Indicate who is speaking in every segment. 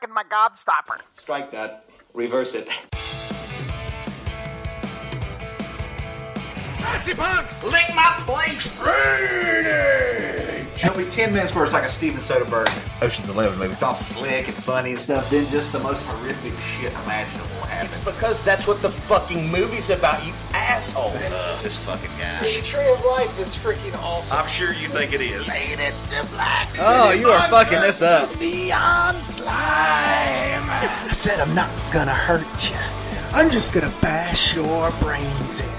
Speaker 1: licking my gobstopper.
Speaker 2: Strike that. Reverse it.
Speaker 3: Nazi punks! Lick my plate! Drainage!
Speaker 4: It'll be 10 minutes where it's like a Steven Soderbergh Ocean's 11 movie. It's all slick and funny and stuff. Then just the most horrific shit imaginable happen.
Speaker 3: It's because that's what the fucking movie's about, you asshole.
Speaker 4: This fucking guy.
Speaker 5: The Tree of Life is freaking awesome.
Speaker 3: I'm sure you think it is.
Speaker 5: Faded to black.
Speaker 6: Oh, you are fucking this up.
Speaker 5: Beyond slime. I said I'm not gonna hurt you. I'm just gonna bash your brains in.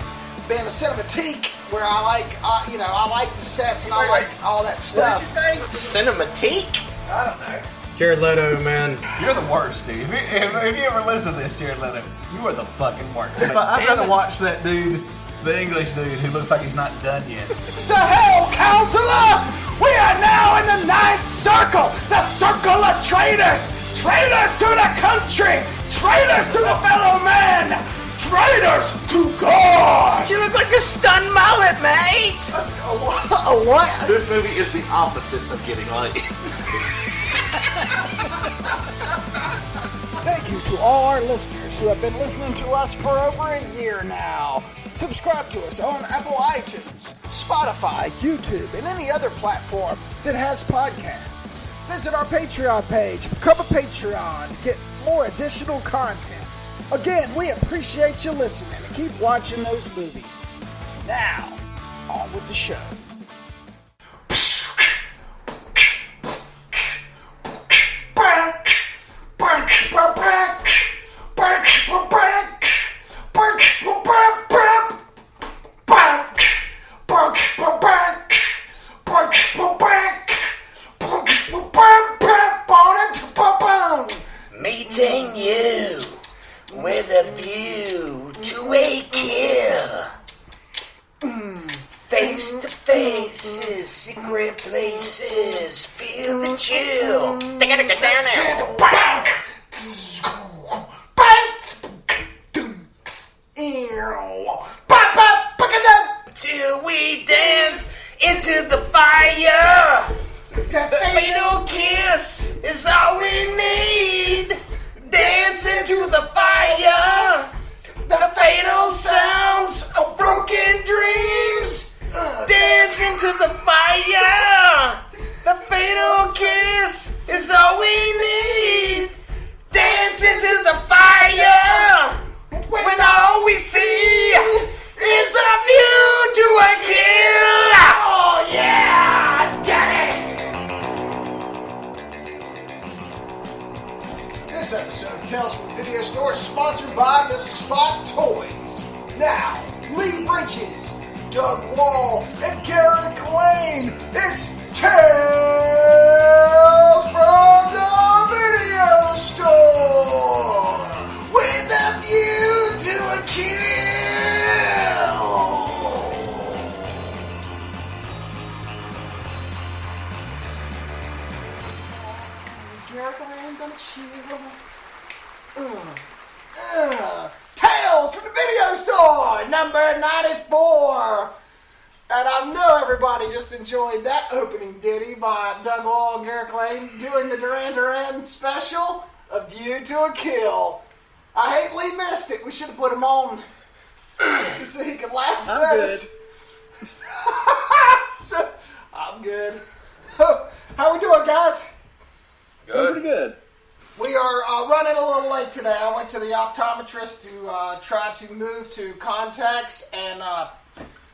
Speaker 5: Being a cinematique, where I like, I like the sets and I like all that stuff.
Speaker 3: What did you say? Cinematique?
Speaker 5: I don't know.
Speaker 7: Jared Leto, man.
Speaker 4: You're the worst, dude. If you ever listen to this, Jared Leto, you are the fucking worst. I'd rather watch that dude, the English dude, who looks like he's not done yet.
Speaker 5: So, hell, counselor! We are now in the 9th circle! The circle of traitors! Traitors to the country! Traitors to the fellow man! Traitors to God!
Speaker 3: You look like a stunned mullet, mate!
Speaker 5: A what?
Speaker 4: This movie is the opposite of getting laid.
Speaker 5: Thank you to all our listeners who have been listening to us for over a year now. Subscribe to us on Apple iTunes, Spotify, YouTube, and any other platform that has podcasts. Visit our Patreon page, become a Patreon to get more additional content. Again, we appreciate you listening and keep watching those movies. Now, on with the show.
Speaker 3: Meeting you with a view to a kill. Face to faces, secret places, feel the chill. They gotta get down there. Till we dance into the fire. The fatal kiss is all we need. Dance into the fire. The fatal sounds of broken dreams. Dance into the fire. The fatal kiss is all we need. Dance into the fire. When all we see is a view to a kill. Oh yeah, daddy. This episode of Tales from the Video Store is sponsored by the Spot Toys. Now, Lee Bridges, Doug Wall, and Garrett Lane. It's Tales from the Video Store with a view to a kill. Garrett Lane gonna chill. Tales from the Video Store, number 94. And I know everybody just enjoyed that opening ditty by Doug Wall and Garrett Lane doing the Duran Duran special, A View to a Kill. I hate Lee missed it. We should have put him on so he could laugh at us. So, I'm good. How we doing, guys?
Speaker 6: Good. Pretty good.
Speaker 5: We are running a little late today. I went to the optometrist to try to move to contacts and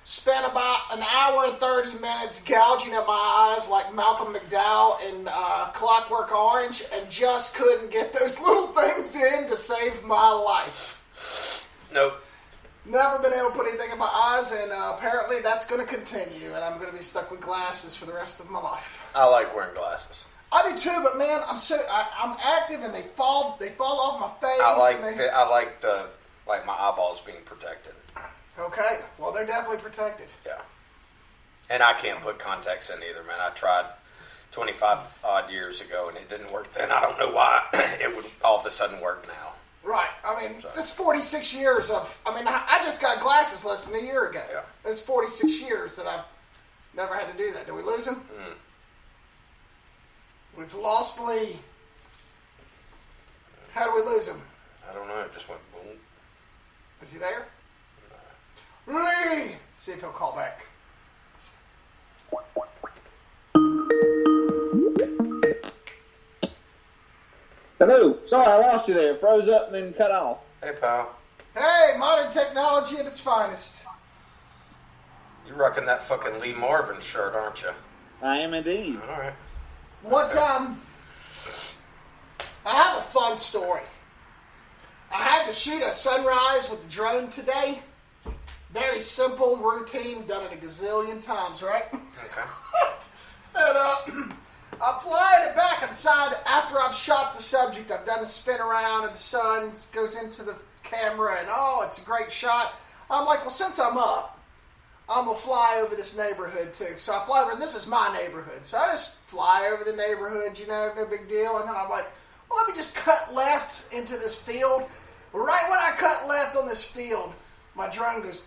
Speaker 5: spent about an hour and 30 minutes gouging at my eyes like Malcolm McDowell in Clockwork Orange and just couldn't get those little things in to save my life.
Speaker 3: Nope.
Speaker 5: Never been able to put anything in my eyes, and apparently that's going to continue, and I'm going to be stuck with glasses for the rest of my life.
Speaker 3: I like wearing glasses.
Speaker 5: I do too, but man, I'm active and they fall off my face.
Speaker 3: I like my eyeballs being protected.
Speaker 5: Okay, well they're definitely protected.
Speaker 3: Yeah, and I can't put contacts in either, man. I tried 25 odd years ago and it didn't work then. I don't know why it would all of a sudden work now.
Speaker 5: Right. I mean, this is 46 years of. I mean, I just got glasses less than a year ago.
Speaker 3: Yeah.
Speaker 5: It's 46 years that I've never had to do that. Did we lose him?
Speaker 3: Mm.
Speaker 5: We've lost Lee.
Speaker 3: How do we lose him?
Speaker 1: I don't know. It just went boom.
Speaker 3: Is he there? Lee! See if he'll call back.
Speaker 6: Hello. Sorry, I lost you there. It froze up and then cut off.
Speaker 1: Hey, pal.
Speaker 3: Hey, modern technology at its finest.
Speaker 1: You're rocking that fucking Lee Marvin shirt, aren't you?
Speaker 6: I am indeed.
Speaker 1: All right.
Speaker 3: What I have a fun story. I had to shoot a sunrise with the drone today. Very simple routine, done it a gazillion times, right?
Speaker 1: Okay.
Speaker 3: And I'm flying it back inside after I've shot the subject. I've done a spin around and the sun goes into the camera and it's a great shot. I'm like, well, since I'm up, I'm going to fly over this neighborhood too. So I fly over, this is my neighborhood. So I just fly over the neighborhood, no big deal. And then I'm like, well, let me just cut left into this field. Right when I cut left on this field, my drone goes,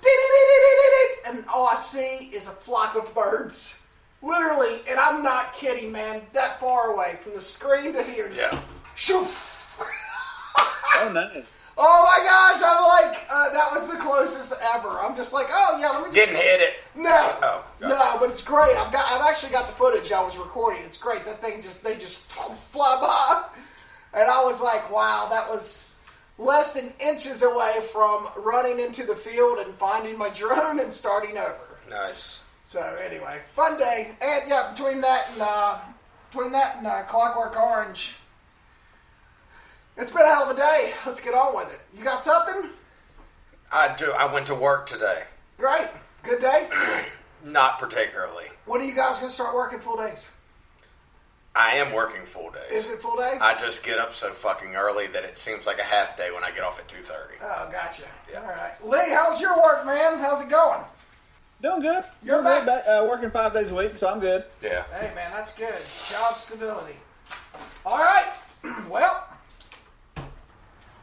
Speaker 3: and all I see is a flock of birds. Literally, and I'm not kidding, man, that far away from the screen to here. Just shoof.
Speaker 6: Oh, no.
Speaker 3: Oh my gosh, I'm like, that was the closest ever. I'm just like, oh yeah, let me just...
Speaker 1: Didn't hit it.
Speaker 3: No.
Speaker 1: Oh,
Speaker 3: no, but it's great. I've actually got the footage I was recording. It's great. That thing they just fly by. And I was like, wow, that was less than inches away from running into the field and finding my drone and starting over.
Speaker 1: Nice.
Speaker 3: So anyway, fun day. And yeah, between that and Clockwork Orange, it's been a hell of a day. Let's get on with it. You got something?
Speaker 1: I do. I went to work today.
Speaker 3: Great. Good day?
Speaker 1: Not particularly.
Speaker 3: When are you guys going to start working full days?
Speaker 1: I am working full days.
Speaker 3: Is it full day?
Speaker 1: I just get up so fucking early that it seems like a half day when I get off at 2:30.
Speaker 3: Oh, gotcha.
Speaker 1: Yeah.
Speaker 3: All right. Lee, how's your work, man? How's it going?
Speaker 6: Doing good.
Speaker 3: You're
Speaker 6: Doing
Speaker 3: back.
Speaker 6: good. Working 5 days a week, so I'm good.
Speaker 1: Yeah.
Speaker 3: Hey, man, that's good. Job stability. All right. Well,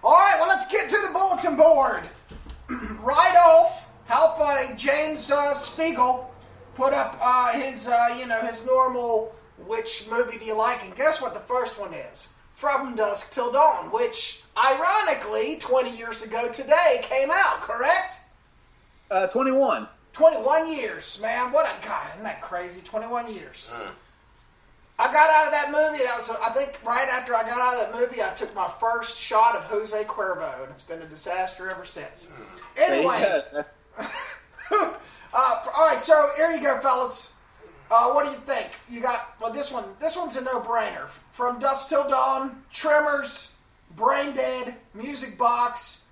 Speaker 3: let's get to the bulletin board. Right off, how funny, James Stegall put up his normal, which movie do you like? And guess what the first one is? From Dusk Till Dawn, which, ironically, 20 years ago today came out, correct?
Speaker 6: 21.
Speaker 3: 21 years, man. What a guy. Isn't that crazy? 21 years. I got out of that movie. I think right after I got out of that movie, I took my first shot of Jose Cuervo, and it's been a disaster ever since. Anyway. All right, so here you go, fellas. What do you think? You got, this one's a no-brainer. From Dusk Till Dawn, Tremors, Brain Dead, Music Box,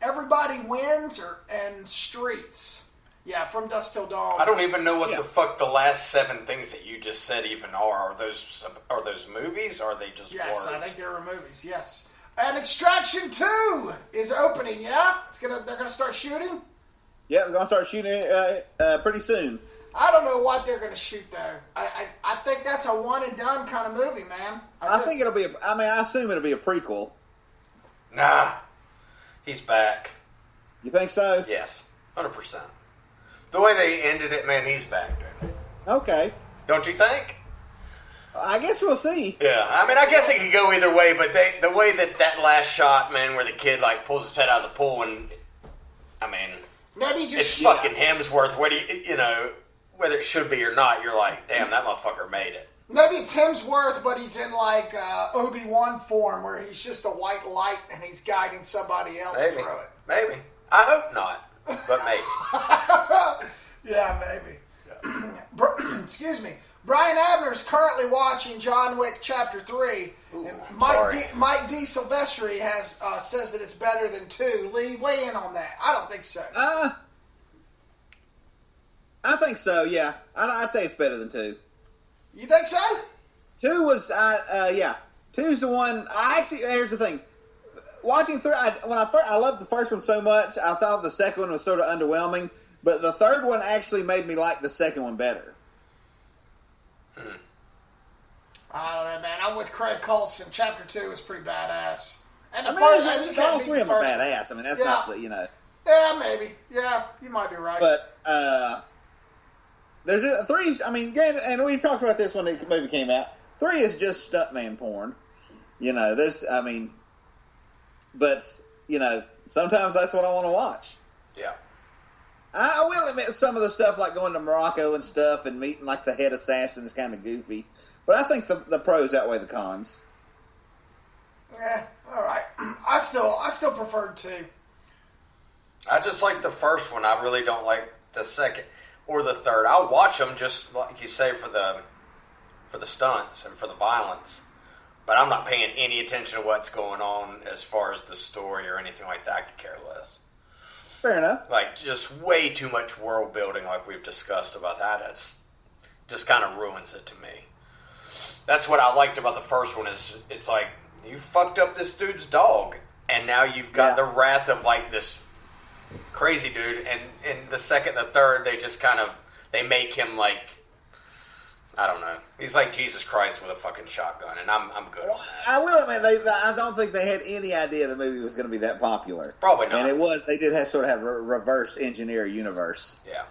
Speaker 3: Everybody Wins, and Streets. Yeah, From Dusk Till Dawn.
Speaker 1: I don't even know what the fuck the last 7 things that you just said even are. Are those movies? Or are they just
Speaker 3: Yes,
Speaker 1: words?
Speaker 3: I think they were movies, yes. And Extraction 2 is opening, yeah? They're gonna start shooting?
Speaker 6: Yeah, we're going to start shooting it pretty soon.
Speaker 3: I don't know what they're gonna shoot, though. I think that's a one-and-done kind of movie, man.
Speaker 6: I think it'll be, I assume it'll be a prequel.
Speaker 1: Nah. He's back.
Speaker 6: You think so?
Speaker 1: Yes. 100%. The way they ended it, man, he's back, dude.
Speaker 6: Okay.
Speaker 1: Don't you think?
Speaker 6: I guess we'll see.
Speaker 1: Yeah, I mean, I guess it could go either way, but the way that last shot, man, where the kid, pulls his head out of the pool and, I mean,
Speaker 3: maybe just
Speaker 1: it's fucking Hemsworth, whether it should be or not, you're like, damn, that motherfucker made it.
Speaker 3: Maybe it's Hemsworth, but he's in Obi-Wan form, where he's just a white light and he's guiding somebody else
Speaker 1: Maybe.
Speaker 3: through it.
Speaker 1: Maybe. I hope not, but maybe.
Speaker 3: Yeah, maybe. Yeah. Excuse me. Brian Abner is currently watching John Wick Chapter 3.
Speaker 1: Ooh,
Speaker 3: and
Speaker 1: sorry.
Speaker 3: Mike D. Silvestri says that it's better than 2. Lee, weigh in on that. I don't think so.
Speaker 6: I think so, yeah. I'd say it's better than 2.
Speaker 3: You think so?
Speaker 6: 2 was, yeah. 2's the one, here's the thing. Watching 3, I loved the first one so much, I thought the second one was sort of underwhelming, but the third one actually made me like the second one better.
Speaker 3: I don't know, man. I'm with Craig Coulson. Chapter 2 is pretty badass. And
Speaker 6: all
Speaker 3: can't beat
Speaker 6: three
Speaker 3: the
Speaker 6: of them are
Speaker 3: first one.
Speaker 6: badass. I mean, that's not the,
Speaker 3: Yeah, maybe. Yeah, you might be right.
Speaker 6: But, there's 3's, I mean, granted, and we talked about this when the movie came out. 3 is just stuntman porn. but sometimes that's what I want to watch.
Speaker 1: Yeah.
Speaker 6: I will admit some of the stuff like going to Morocco and stuff and meeting like the head assassin is kind of goofy, but I think the pros outweigh the cons.
Speaker 3: Yeah, all right. I still prefer two.
Speaker 1: I just like the first one. I really don't like the second or the third. I'll watch them just like you say for the stunts and for the violence, but I'm not paying any attention to what's going on as far as the story or anything like that. I could care less.
Speaker 6: Fair enough.
Speaker 1: Like just way too much world building, like we've discussed about that. It's just kind of ruins it to me. That's what I liked about the first one. Is it's like you fucked up this dude's dog, and now you've got the wrath of like this crazy dude, and in the second and the third they just kind of they make him like I don't know, he's like Jesus Christ with a fucking shotgun, and I'm good on that.
Speaker 6: I will admit I don't think they had any idea the movie was going to be that popular.
Speaker 1: Probably not.
Speaker 6: And they did have sort of have a reverse engineer universe.
Speaker 1: Yeah.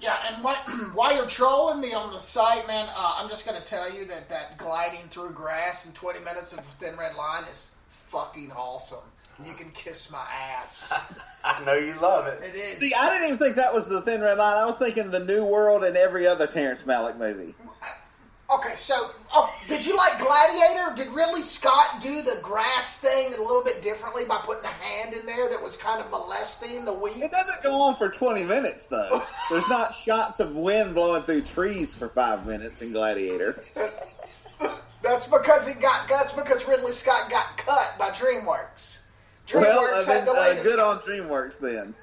Speaker 3: Yeah, and while you're trolling me on the site, man, I'm just going to tell you that gliding through grass in 20 minutes of Thin Red Line is fucking awesome. You can kiss my ass.
Speaker 1: I know you love it.
Speaker 3: It is.
Speaker 6: See, I didn't even think that was the Thin Red Line. I was thinking The New World and every other Terrence Malick movie.
Speaker 3: Okay, so, did you like Gladiator? Did Ridley Scott do the grass thing a little bit differently by putting a hand in there that was kind of molesting the wheat?
Speaker 6: It doesn't go on for 20 minutes, though. There's not shots of wind blowing through trees for 5 minutes in Gladiator.
Speaker 3: That's because Ridley Scott got cut by DreamWorks.
Speaker 6: Well,
Speaker 3: had the latest.
Speaker 6: good on DreamWorks then.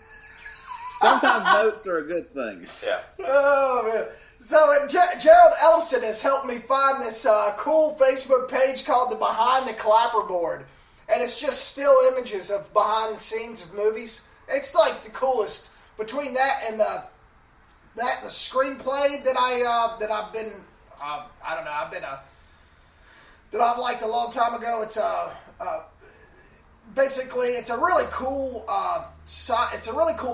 Speaker 6: Sometimes notes are a good thing.
Speaker 1: Yeah.
Speaker 3: Oh, man. So Gerald Ellison has helped me find this cool Facebook page called the Behind the Clapperboard. And it's just still images of behind the scenes of movies. It's like the coolest. Between that and the screenplay that I've liked a long time ago. It's basically it's a really cool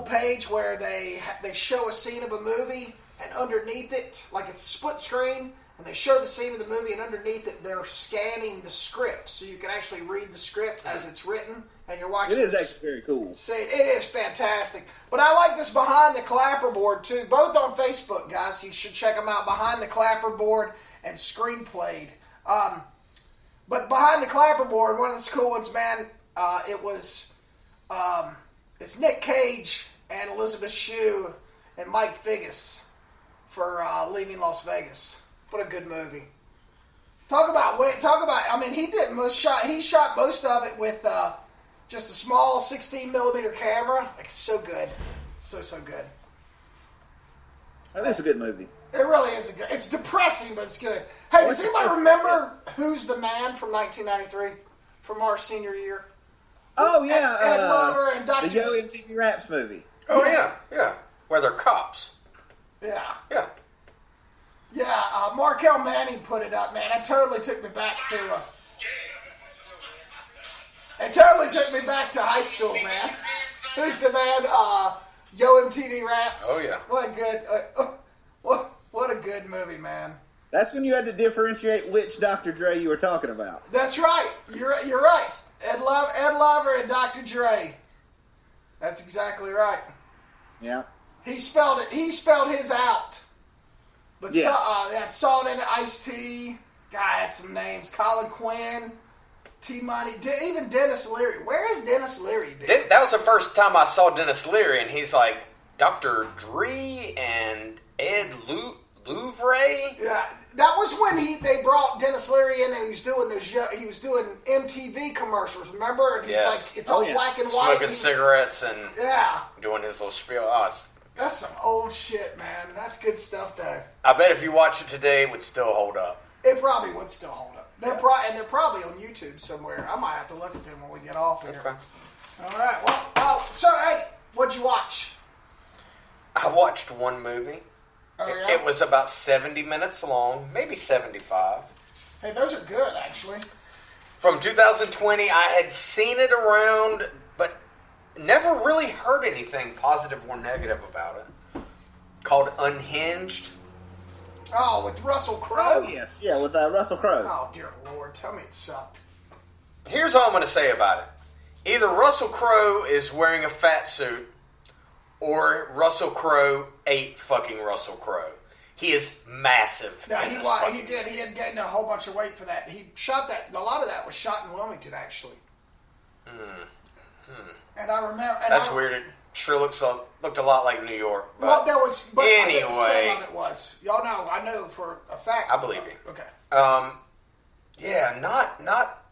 Speaker 3: page where they show a scene of a movie, and underneath it, like it's split screen, and they show the scene of the movie, and underneath it they're scanning the script, so you can actually read the script as it's written, and you're watching.
Speaker 6: It is actually very cool.
Speaker 3: It is fantastic. But I like this Behind the Clapperboard too, both on Facebook, guys. You should check them out. Behind the Clapperboard and Screenplayed. But Behind the Clapperboard, one of the cool ones, man. It's Nick Cage and Elizabeth Shue and Mike Figgis for Leaving Las Vegas. What a good movie! Talk about. I mean, he shot most of it with just a small 16mm camera. Like, so good, so good.
Speaker 6: That is a good movie.
Speaker 3: It really is it's depressing, but it's good. Hey, does anybody remember Who's the Man from 1993, from our senior year?
Speaker 6: Oh, yeah.
Speaker 3: Ed Lover and Dr.
Speaker 6: The Yo MTV Raps movie.
Speaker 1: Oh, yeah. Where they're cops.
Speaker 3: Yeah.
Speaker 1: Yeah.
Speaker 3: Yeah, Markel Manning put it up, man. It totally took me back to... high school, man. Who's the Man? Yo MTV Raps.
Speaker 1: Oh, yeah.
Speaker 3: What a good movie, man.
Speaker 6: That's when you had to differentiate which Dr. Dre you were talking about.
Speaker 3: That's right. You're right. Ed Lover and Dr. Dre. That's exactly right.
Speaker 6: Yeah.
Speaker 3: He spelled his out. But
Speaker 6: yeah.
Speaker 3: Had Salt in it, Ice-T. God, had some names. Colin Quinn, T-Money, even Dennis Leary. Where has Dennis Leary been?
Speaker 1: That was the first time I saw Dennis Leary, and he's like Dr. Dre and Ed Louvre.
Speaker 3: Yeah, that was when they brought Dennis Leary in, and he was doing MTV commercials. Remember? And he's like, it's all black and white,
Speaker 1: smoking cigarettes and
Speaker 3: yeah,
Speaker 1: doing his little spiel. Oh,
Speaker 3: that's some old shit, man. That's good stuff, though.
Speaker 1: I bet if you watch it today, it would still hold up.
Speaker 3: It probably would still hold up. They're probably on YouTube somewhere. I might have to look at them when we get off here.
Speaker 1: Okay.
Speaker 3: All right. Well, so hey, what'd you watch?
Speaker 1: I watched one movie.
Speaker 3: Oh, yeah?
Speaker 1: It was about 70 minutes long, maybe 75.
Speaker 3: Hey, those are good, actually.
Speaker 1: From 2020, I had seen it around, but never really heard anything positive or negative about it. Called Unhinged.
Speaker 3: Oh, with Russell Crowe?
Speaker 6: Oh, yes. Yeah, with Russell Crowe.
Speaker 3: Oh, dear Lord. Tell me it sucked.
Speaker 1: Here's all I'm going to say about it. Either Russell Crowe is wearing a fat suit, or Russell Crowe ate fucking Russell Crowe. He is massive.
Speaker 3: No, he did. He had gained a whole bunch of weight for that. He shot that. A lot of that was shot in Wilmington, actually. And I remember. And
Speaker 1: That's weird. It sure looked a lot like New York. But
Speaker 3: well, there was. But
Speaker 1: anyway,
Speaker 3: some of it was. Y'all know. I know for a fact.
Speaker 1: I believe you.
Speaker 3: Okay.
Speaker 1: Yeah, not.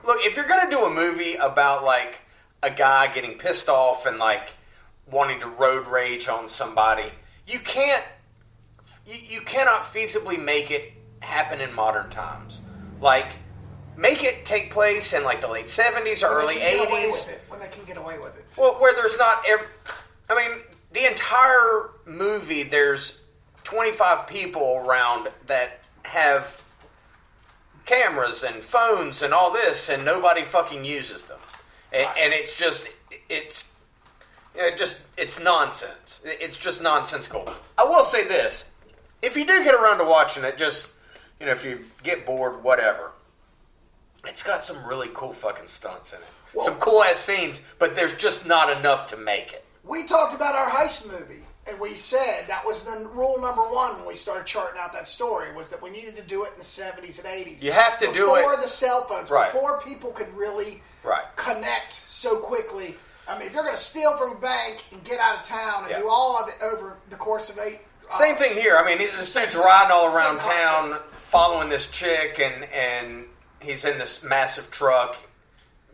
Speaker 1: Look, if you're gonna do a movie about like a guy getting pissed off and like wanting to road rage on somebody, you can't. You cannot feasibly make it happen in modern times. Like, make it take place in like the late 70s or early 80s.
Speaker 3: When they can get away with it.
Speaker 1: Well, where there's not I mean, the entire movie, there's 25 people around that have cameras and phones and all this, and nobody fucking uses them. And it's just, it's nonsense. It's just nonsensical. I will say this. If you do get around to watching it, just, if you get bored, whatever. It's got some really cool fucking stunts in it. Well, some cool ass scenes, but there's just not enough to make it.
Speaker 3: We talked about our heist movie, and we said that was the rule number one when we started charting out that story, was that we needed to do it in the 70s and 80s.
Speaker 1: You have to do it.
Speaker 3: Before the cell phones, before people could really connect so quickly. I mean, if you're going to steal from a bank and get out of town and do all of it over the course of 8...
Speaker 1: Same thing here. I mean, he's just riding all around town, following this chick, and he's in this massive truck,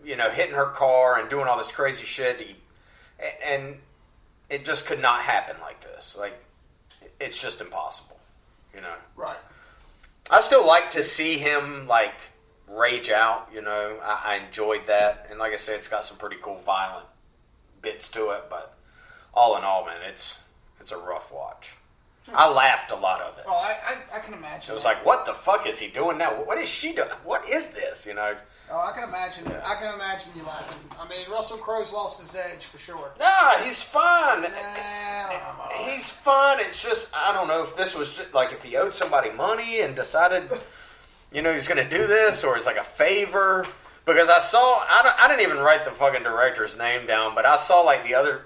Speaker 1: hitting her car and doing all this crazy shit. And it just could not happen like this. Like, it's just impossible,
Speaker 3: Right.
Speaker 1: I still like to see him, like, rage out, I enjoyed that. And like I said, it's got some pretty cool violent bits to it, but all in all, man, it's a rough watch. I laughed a lot of it.
Speaker 3: Oh, I can imagine.
Speaker 1: It was like, what the fuck is he doing now? What is she doing? What is this?
Speaker 3: Oh, I can imagine. Yeah. I can imagine you laughing. I mean, Russell Crowe's lost his edge for sure.
Speaker 1: Nah, he's fun.
Speaker 3: He's
Speaker 1: fun. It's just, I don't know if this was just, like, if he owed somebody money and decided, he's going to do this, or it's like a favor. Because I didn't even write the fucking director's name down, but I saw like the other,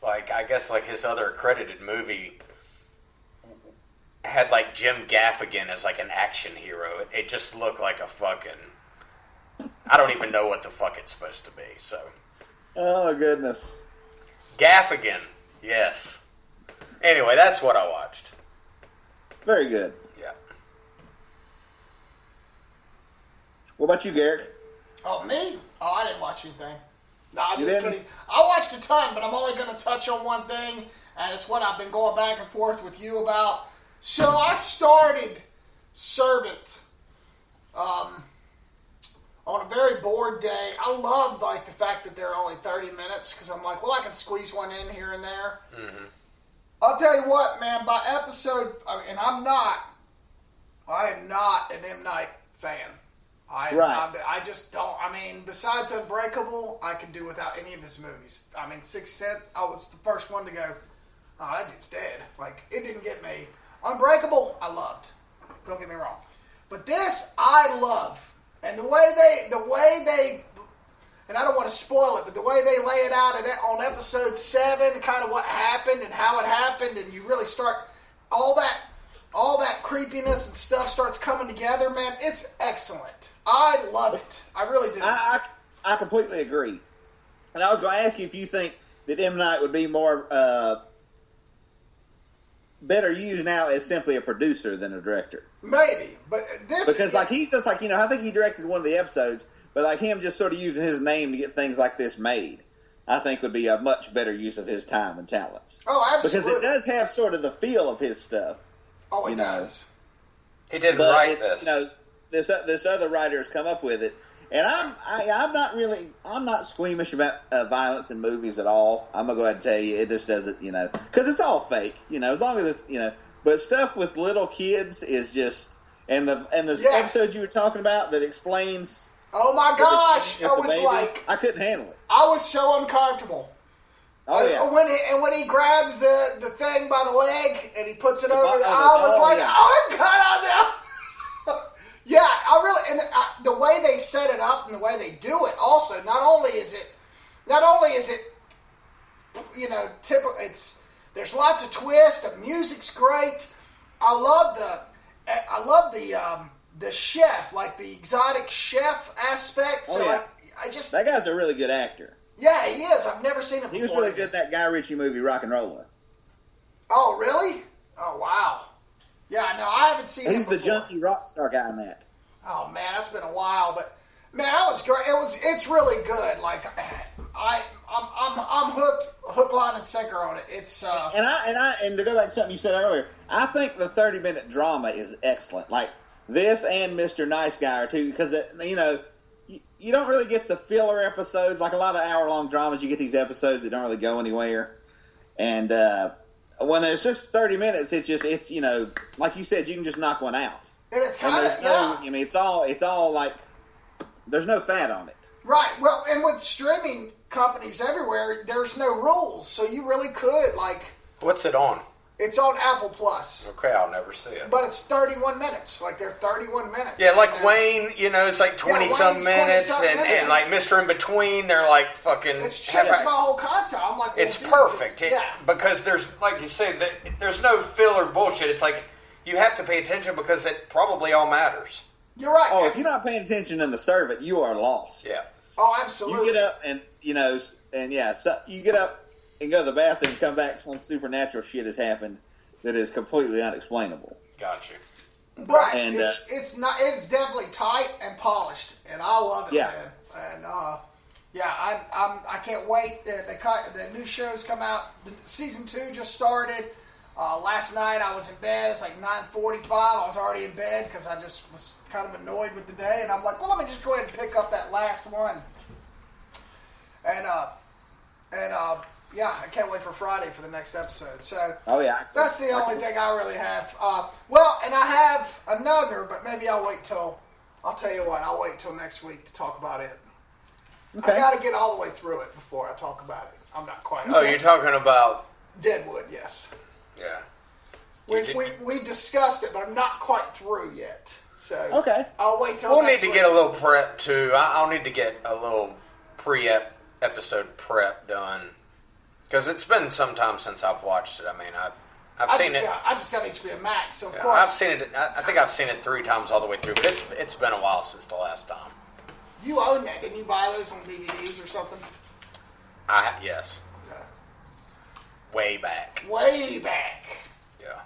Speaker 1: like, I guess like his other accredited movie had like Jim Gaffigan as like an action hero. It just looked like a fucking, I don't even know what the fuck it's supposed to be. So,
Speaker 6: oh goodness,
Speaker 1: Gaffigan, yes. Anyway, that's what I watched.
Speaker 6: Very good.
Speaker 1: Yeah.
Speaker 6: What about you, Garrick?
Speaker 3: Oh, me? Oh, I didn't watch anything. No, I'm
Speaker 6: You
Speaker 3: just
Speaker 6: didn't?
Speaker 3: kidding. I watched a ton, but I'm only going to touch on one thing, and it's what I've been going back and forth with you about. So I started Servant on a very bored day. I loved like the fact that they're only 30 minutes, because I'm like, well, I can squeeze one in here and there. Mm-hmm. I'll tell you what, man, by episode, and I am not an M. Night fan. I just don't. I mean, besides Unbreakable, I can do without any of his movies. I mean, Sixth Sense, I was the first one to go, oh, that dude's dead. Like, it didn't get me. Unbreakable, I loved. Don't get me wrong. But this, I love. And the way they, and I don't want to spoil it, but the way they lay it out on episode 7, kind of what happened and how it happened, and you really start, all that creepiness and stuff starts coming together, man, it's excellent. I love it. I really do.
Speaker 6: I completely agree. And I was going to ask you if you think that M. Night would be more better used now as simply a producer than a director.
Speaker 3: Maybe, but this...
Speaker 6: Because, like, he's just like, I think he directed one of the episodes, but, like, him just sort of using his name to get things like this made, I think would be a much better use of his time and talents.
Speaker 3: Oh, absolutely.
Speaker 6: Because it does have sort of the feel of his stuff.
Speaker 3: Oh, it does.
Speaker 1: He didn't write this.
Speaker 6: This other writer has come up with it, and I'm not squeamish about violence in movies at all. I'm gonna go ahead and tell you, it just doesn't, because it's all fake, as long as it's, but stuff with little kids is just, and the episode you were talking about that explains.
Speaker 3: Oh my gosh, I was
Speaker 6: baby,
Speaker 3: like,
Speaker 6: I couldn't handle it.
Speaker 3: I was so uncomfortable.
Speaker 6: Oh yeah.
Speaker 3: When he grabs the thing by the leg and he puts it over, I was like, oh God, I know. Yeah, I really, and the way they
Speaker 5: set it up and the way they do it. Also, not only is it, you know, typical. There's lots of twists. The music's great. I love the chef, like the exotic chef aspect. So
Speaker 6: that guy's a really good actor.
Speaker 5: Yeah, he is. I've never seen him before.
Speaker 6: He was really good in that Guy Ritchie movie, Rock and Rolla.
Speaker 5: Oh, really? Oh, wow. Yeah, no, I haven't seen him
Speaker 6: He's
Speaker 5: before.
Speaker 6: the junkie rock star guy in that.
Speaker 5: Oh, man, that's been a while, but man, that was great. It's really good. Like, I'm hook, line, and sinker on it. It's
Speaker 6: and to go back to something you said earlier, I think the 30-minute drama is excellent. Like this and Mr. Nice Guy are two, because you know you don't really get the filler episodes like a lot of hour-long dramas. You get these episodes that don't really go anywhere, and when it's just 30 minutes, it's you know, like you said, you can just knock one out.
Speaker 5: And it's kind of
Speaker 6: I mean, it's all like there's no fat on it.
Speaker 5: Right. Well, and with streaming companies everywhere, there's no rules, so you really could like.
Speaker 1: What's it on?
Speaker 5: It's on Apple Plus.
Speaker 1: Okay, I'll never see it.
Speaker 5: But it's 31 minutes. Like they're 31 minutes.
Speaker 1: Yeah, like Wayne, you know, it's like 20-some minutes, and like Mr. In Between, they're like fucking.
Speaker 5: It's changed my whole concept. I'm like, well,
Speaker 1: it's perfect. Because there's, like you say, there's no filler bullshit. It's like you have to pay attention because it probably all matters.
Speaker 5: You're right.
Speaker 6: Oh, if you're not paying attention in the servant, you are lost.
Speaker 1: Yeah.
Speaker 5: Oh, absolutely.
Speaker 6: You get up and so you get up and go to the bathroom and come back. Some supernatural shit has happened that is completely unexplainable.
Speaker 1: Gotcha.
Speaker 5: Right.
Speaker 6: And
Speaker 5: it's definitely tight and polished, and I love it, man. And I can't wait. The new shows come out. Season 2 just started. Last night I was in bed. It's like 9:45. I was already in bed because I just was kind of annoyed with the day, and I'm like, well, let me just go ahead and pick up that last one. And I can't wait for Friday for the next episode. So that's the only thing I really have. Well, and I have another, but maybe I'll wait till. I'll tell you what. I'll wait till next week to talk about it. Okay. I got to get all the way through it before I talk about it. I'm not quite.
Speaker 1: Oh, you're talking about
Speaker 5: Deadwood? Yes.
Speaker 1: Yeah.
Speaker 5: We discussed it, but I'm not quite through yet. So I'll wait till.
Speaker 1: We'll need to get a little prep too. I'll need to get a little episode prep done because it's been some time since I've watched it. I mean, I've seen it.
Speaker 5: I just got HBO Max, so of course
Speaker 1: I've seen it. I think I've seen it 3 times all the way through, but it's been a while since the last time.
Speaker 5: You own that? Didn't you buy those on DVDs or something?
Speaker 1: Yes. Yeah. Way back. Yeah.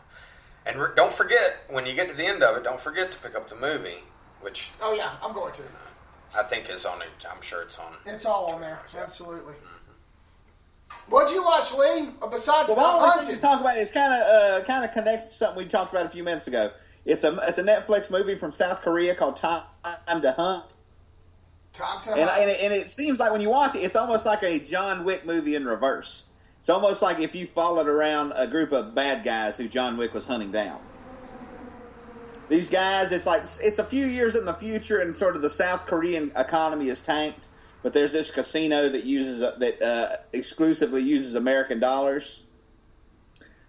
Speaker 1: And don't forget, when you get to the end of it, don't forget to pick up the movie, which...
Speaker 5: Oh, yeah, I'm going to.
Speaker 1: I think is on it. I'm sure it's on.
Speaker 5: It's all on there, absolutely. Mm-hmm. What'd you watch, Lee? Besides
Speaker 6: the only thing to talk about is kind of connects to something we talked about a few minutes ago. It's a Netflix movie from South Korea called Time to Hunt. And it seems like when you watch it, it's almost like a John Wick movie in reverse. It's almost like if you followed around a group of bad guys who John Wick was hunting down. These guys, it's a few years in the future, and sort of the South Korean economy is tanked. But there's this casino that exclusively uses American dollars,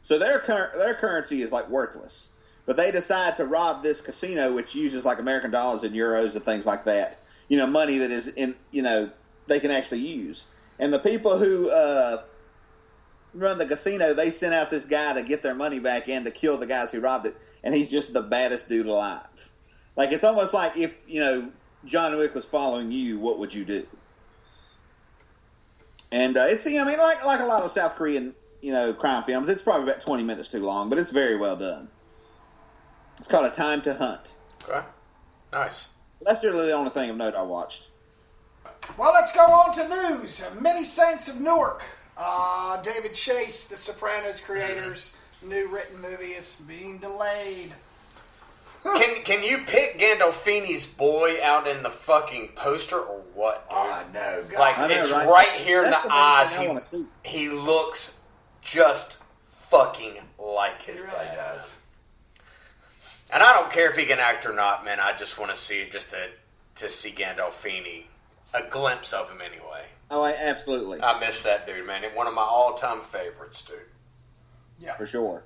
Speaker 6: so their currency is like worthless. But they decide to rob this casino, which uses like American dollars and euros and things like that. You know, money that is they can actually use. And the people who run the casino, they sent out this guy to get their money back in to kill the guys who robbed it, and he's just the baddest dude alive. Like, it's almost like if, John Wick was following you, what would you do? And like a lot of South Korean, crime films, it's probably about 20 minutes too long, but it's very well done. It's called A Time to Hunt.
Speaker 1: Okay. Nice.
Speaker 6: That's really the only thing of note I watched.
Speaker 5: Well, let's go on to news. Many Saints of Newark. David Chase, the Sopranos creator's new written movie, is being delayed.
Speaker 1: Can you pick Gandolfini's boy out in the fucking poster or what, dude?
Speaker 5: Oh, no. God.
Speaker 1: Like, it's right here in the eyes. He looks just fucking like his dad.
Speaker 5: He really does.
Speaker 1: And I don't care if he can act or not, man. I just want to see it just to see Gandolfini. A glimpse of him, anyway.
Speaker 6: Oh, absolutely.
Speaker 1: I miss that dude, man. One of my all-time favorites, dude.
Speaker 5: Yeah.
Speaker 6: For sure.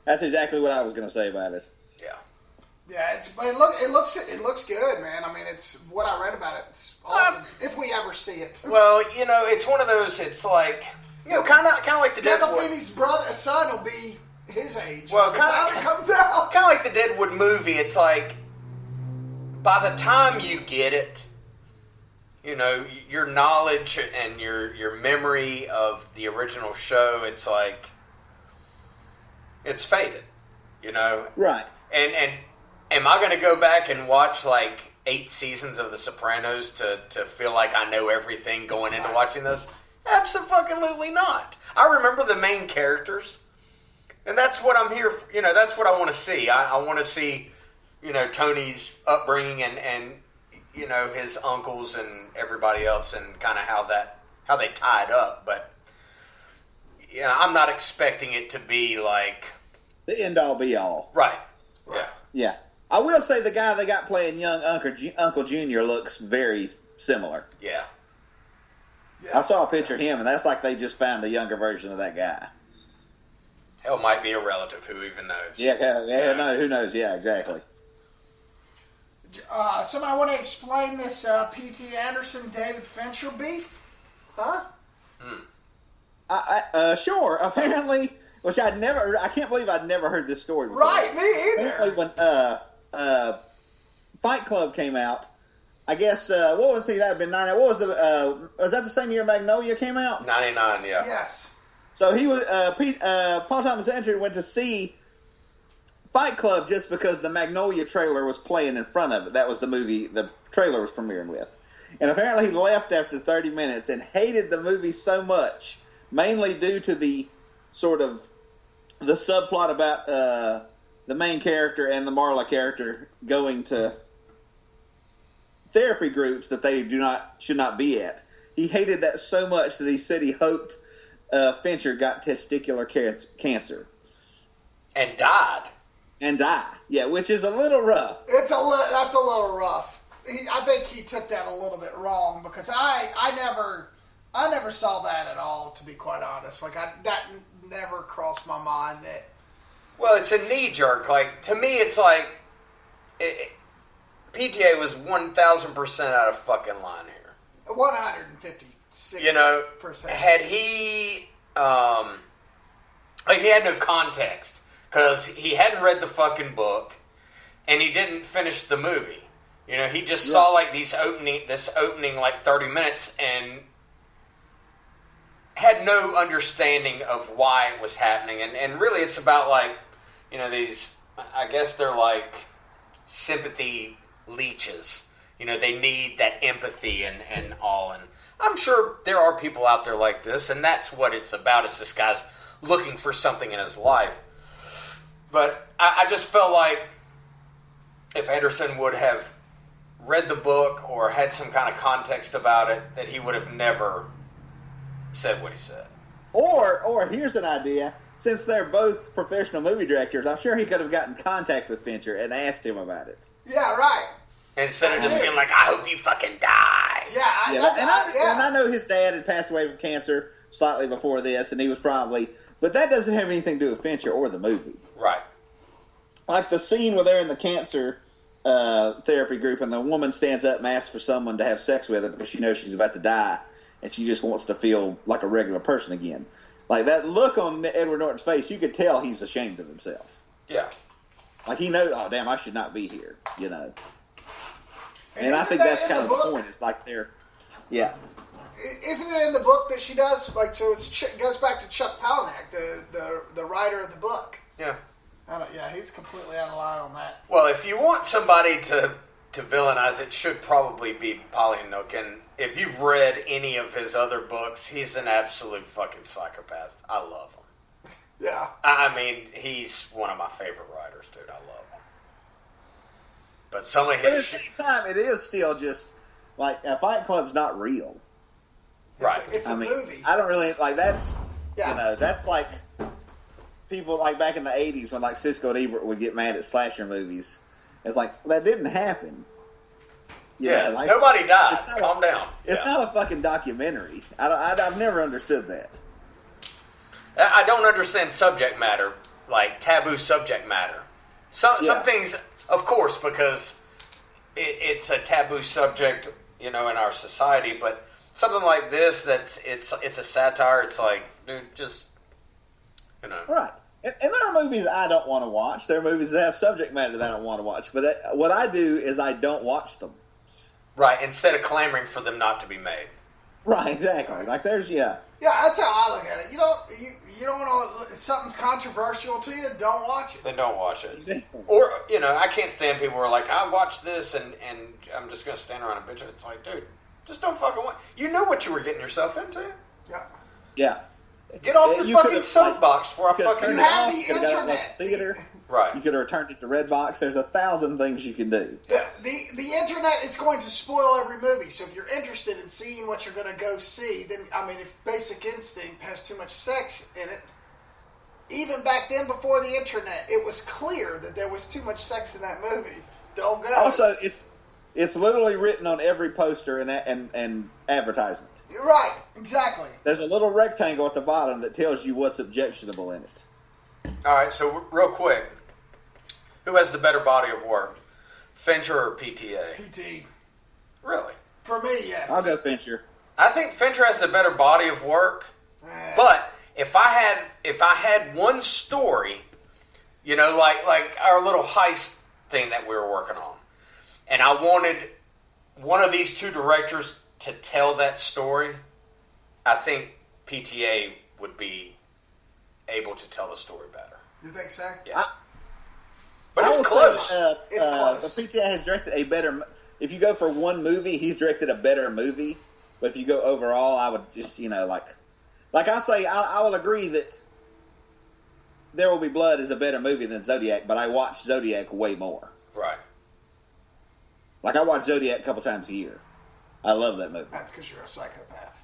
Speaker 6: That's exactly what I was going to say about it.
Speaker 1: Yeah.
Speaker 5: Yeah, it looks good, man. I mean, it's what I read about it. It's awesome. If we ever see it.
Speaker 1: Well, it's one of those. It's like kind of like the Deadwood.
Speaker 5: Gandolfini's son will be his age.
Speaker 1: Well,
Speaker 5: by the time it comes out.
Speaker 1: Kind of like the Deadwood movie. It's like by the time you get it, your knowledge and your memory of the original show, it's like it's faded.
Speaker 6: Right.
Speaker 1: And am I going to go back and watch like 8 seasons of The Sopranos to feel like I know everything going into watching this? Absolutely not. I remember the main characters, and that's what I'm here for. That's what I want to see. I want to see, Tony's upbringing and his uncles and everybody else, and kind of how they tied up. But I'm not expecting it to be like
Speaker 6: the end all be all.
Speaker 1: Right. Yeah.
Speaker 6: Yeah. I will say the guy they got playing young Uncle Junior looks very similar.
Speaker 1: Yeah.
Speaker 6: I saw a picture of him, and that's like they just found the younger version of that guy.
Speaker 1: Hell, might be a relative. Who even knows?
Speaker 6: Yeah. No, who knows? Yeah, exactly.
Speaker 5: Somebody want to explain this P.T. Anderson, David Fincher beef? Huh?
Speaker 6: Sure. Apparently, which I can't believe I'd never heard this story before.
Speaker 5: Right, me either.
Speaker 6: Apparently when Fight Club came out, I guess, what was it? That had been 99. What was was that the same year Magnolia came out?
Speaker 1: 99, yeah.
Speaker 5: Yes.
Speaker 6: So he was, Paul Thomas Anderson went to see Fight Club just because the Magnolia trailer was playing in front of it. That was the movie the trailer was premiering with. And apparently he left after 30 minutes and hated the movie so much, mainly due to the sort of the subplot about the main character and the Marla character going to therapy groups that they should not be at. He hated that so much that he said he hoped Fincher got testicular cancer.
Speaker 1: And died.
Speaker 6: Yeah, which is a little rough.
Speaker 5: That's a little rough. I think he took that a little bit wrong because I never saw that at all, to be quite honest. Like that never crossed my mind that.
Speaker 1: Well, it's a knee jerk. Like to me, it's like PTA was 1,000% out of fucking line here.
Speaker 5: 156%.
Speaker 1: Had he, he had no context because he hadn't read the fucking book and he didn't finish the movie. He just saw like this opening like 30 minutes and had no understanding of why it was happening. And really it's about like, these, I guess they're like sympathy leeches. They need that empathy and all. And I'm sure there are people out there like this, and that's what it's about, is this guy's looking for something in his life. But I just felt like if Anderson would have read the book or had some kind of context about it, that he would have never said what he said.
Speaker 6: Or here's an idea. Since they're both professional movie directors, I'm sure he could have gotten in contact with Fincher and asked him about it.
Speaker 5: Yeah, right.
Speaker 1: Instead of just being like, I hope you fucking die.
Speaker 6: And I know his dad had passed away from cancer slightly before this, and he was probably... But that doesn't have anything to do with Fincher or the movie.
Speaker 1: Right.
Speaker 6: Like the scene where they're in the cancer therapy group, and the woman stands up and asks for someone to have sex with her because she knows she's about to die, and she just wants to feel like a regular person again. Like that look on Edward Norton's face, you could tell he's ashamed of himself.
Speaker 1: Yeah.
Speaker 6: Like he knows, oh damn, I should not be here, And I think
Speaker 5: that
Speaker 6: that's kind of the
Speaker 5: book?
Speaker 6: point. It's like yeah.
Speaker 5: Isn't it in the book that she does? Like, so it goes back to Chuck Palahniuk, the writer of the book.
Speaker 1: Yeah.
Speaker 5: He's completely out of line on that.
Speaker 1: Well, if you want somebody to villainize, it should probably be Palahniuk. And if you've read any of his other books, he's an absolute fucking psychopath. I love him.
Speaker 5: Yeah.
Speaker 1: I mean, he's one of my favorite writers, dude. I love him. But some of his
Speaker 6: But at the same time, it is still just like a Fight Club's not real.
Speaker 1: Right.
Speaker 5: It's a movie.
Speaker 6: I don't really like that's.
Speaker 5: Yeah.
Speaker 6: That's like people like back in the '80s when like Siskel and Ebert would get mad at slasher movies. It's like that didn't happen.
Speaker 1: Like, nobody died. Calm down.
Speaker 6: It's not a fucking documentary. I've never understood that.
Speaker 1: I don't understand subject matter, like taboo subject matter. Some things Of course, because it's a taboo subject, in our society. But something like this, it's a satire. It's like, dude, just,
Speaker 6: Right. And there are movies I don't want to watch. There are movies that have subject matter that I don't want to watch. But what I do is I don't watch them.
Speaker 1: Right, instead of clamoring for them not to be made.
Speaker 6: Right, exactly. Like there's,
Speaker 3: Yeah, that's how I look at it. You don't want to, if something's controversial to you, don't watch it.
Speaker 1: Then don't watch it.
Speaker 6: Exactly.
Speaker 1: Or, I can't stand people who are like, I watched this and I'm just going to stand around and bitch. It's like, dude, just don't fucking watch. You know what you were getting yourself into.
Speaker 3: Yeah.
Speaker 6: Yeah.
Speaker 1: Get off your
Speaker 6: You
Speaker 1: fucking
Speaker 6: could've,
Speaker 1: soapbox before I fucking...
Speaker 3: You have the internet.
Speaker 6: Theater.
Speaker 1: Right.
Speaker 6: You could have returned it to Redbox. There's 1,000 things you can do.
Speaker 3: The internet is going to spoil every movie. So if you're interested in seeing what you're going to go see, then, if Basic Instinct has too much sex in it, even back then before the internet, it was clear that there was too much sex in that movie. Don't go.
Speaker 6: Also, it's literally written on every poster and advertisement.
Speaker 3: You're right. Exactly.
Speaker 6: There's a little rectangle at the bottom that tells you what's objectionable in it.
Speaker 1: All right, so real quick, who has the better body of work, Fincher or PTA?
Speaker 3: PT.
Speaker 1: Really?
Speaker 3: For me, yes.
Speaker 6: I'll go Fincher.
Speaker 1: I think Fincher has the better body of work, but if I had one story, like our little heist thing that we were working on, and I wanted one of these two directors to tell that story, I think PTA would be able to tell the story better.
Speaker 3: You think so?
Speaker 1: Yeah. But it's close.
Speaker 3: It's close.
Speaker 6: PTA has directed a better... If you go for one movie, he's directed a better movie. But if you go overall, I would just, like I say, I will agree that There Will Be Blood is a better movie than Zodiac, but I watch Zodiac way more.
Speaker 1: Right.
Speaker 6: Like, I watch Zodiac a couple times a year. I love that movie.
Speaker 3: That's because you're a psychopath.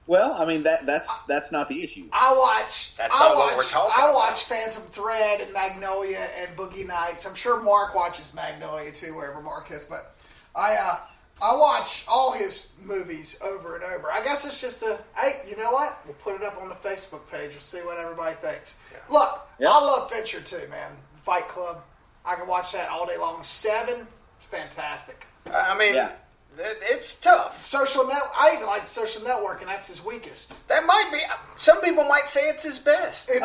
Speaker 6: Well, I mean, that's not the issue.
Speaker 1: That's not what we're talking
Speaker 3: I
Speaker 1: about.
Speaker 3: watch Phantom Thread and Magnolia and Boogie Nights. I'm sure Mark watches Magnolia too, wherever Mark is. But I watch all his movies over and over. I guess it's just hey, you know what? We'll put it up on the Facebook page. We'll see what everybody thinks. Yeah. Look,
Speaker 6: Yep.
Speaker 3: I love Fincher too, man. Fight Club. I can watch that all day long. Seven, fantastic.
Speaker 1: I mean,
Speaker 6: Yeah.
Speaker 1: it's tough.
Speaker 3: I even like Social Network, and that's his weakest.
Speaker 1: That might be. Some people might say it's his best.
Speaker 6: You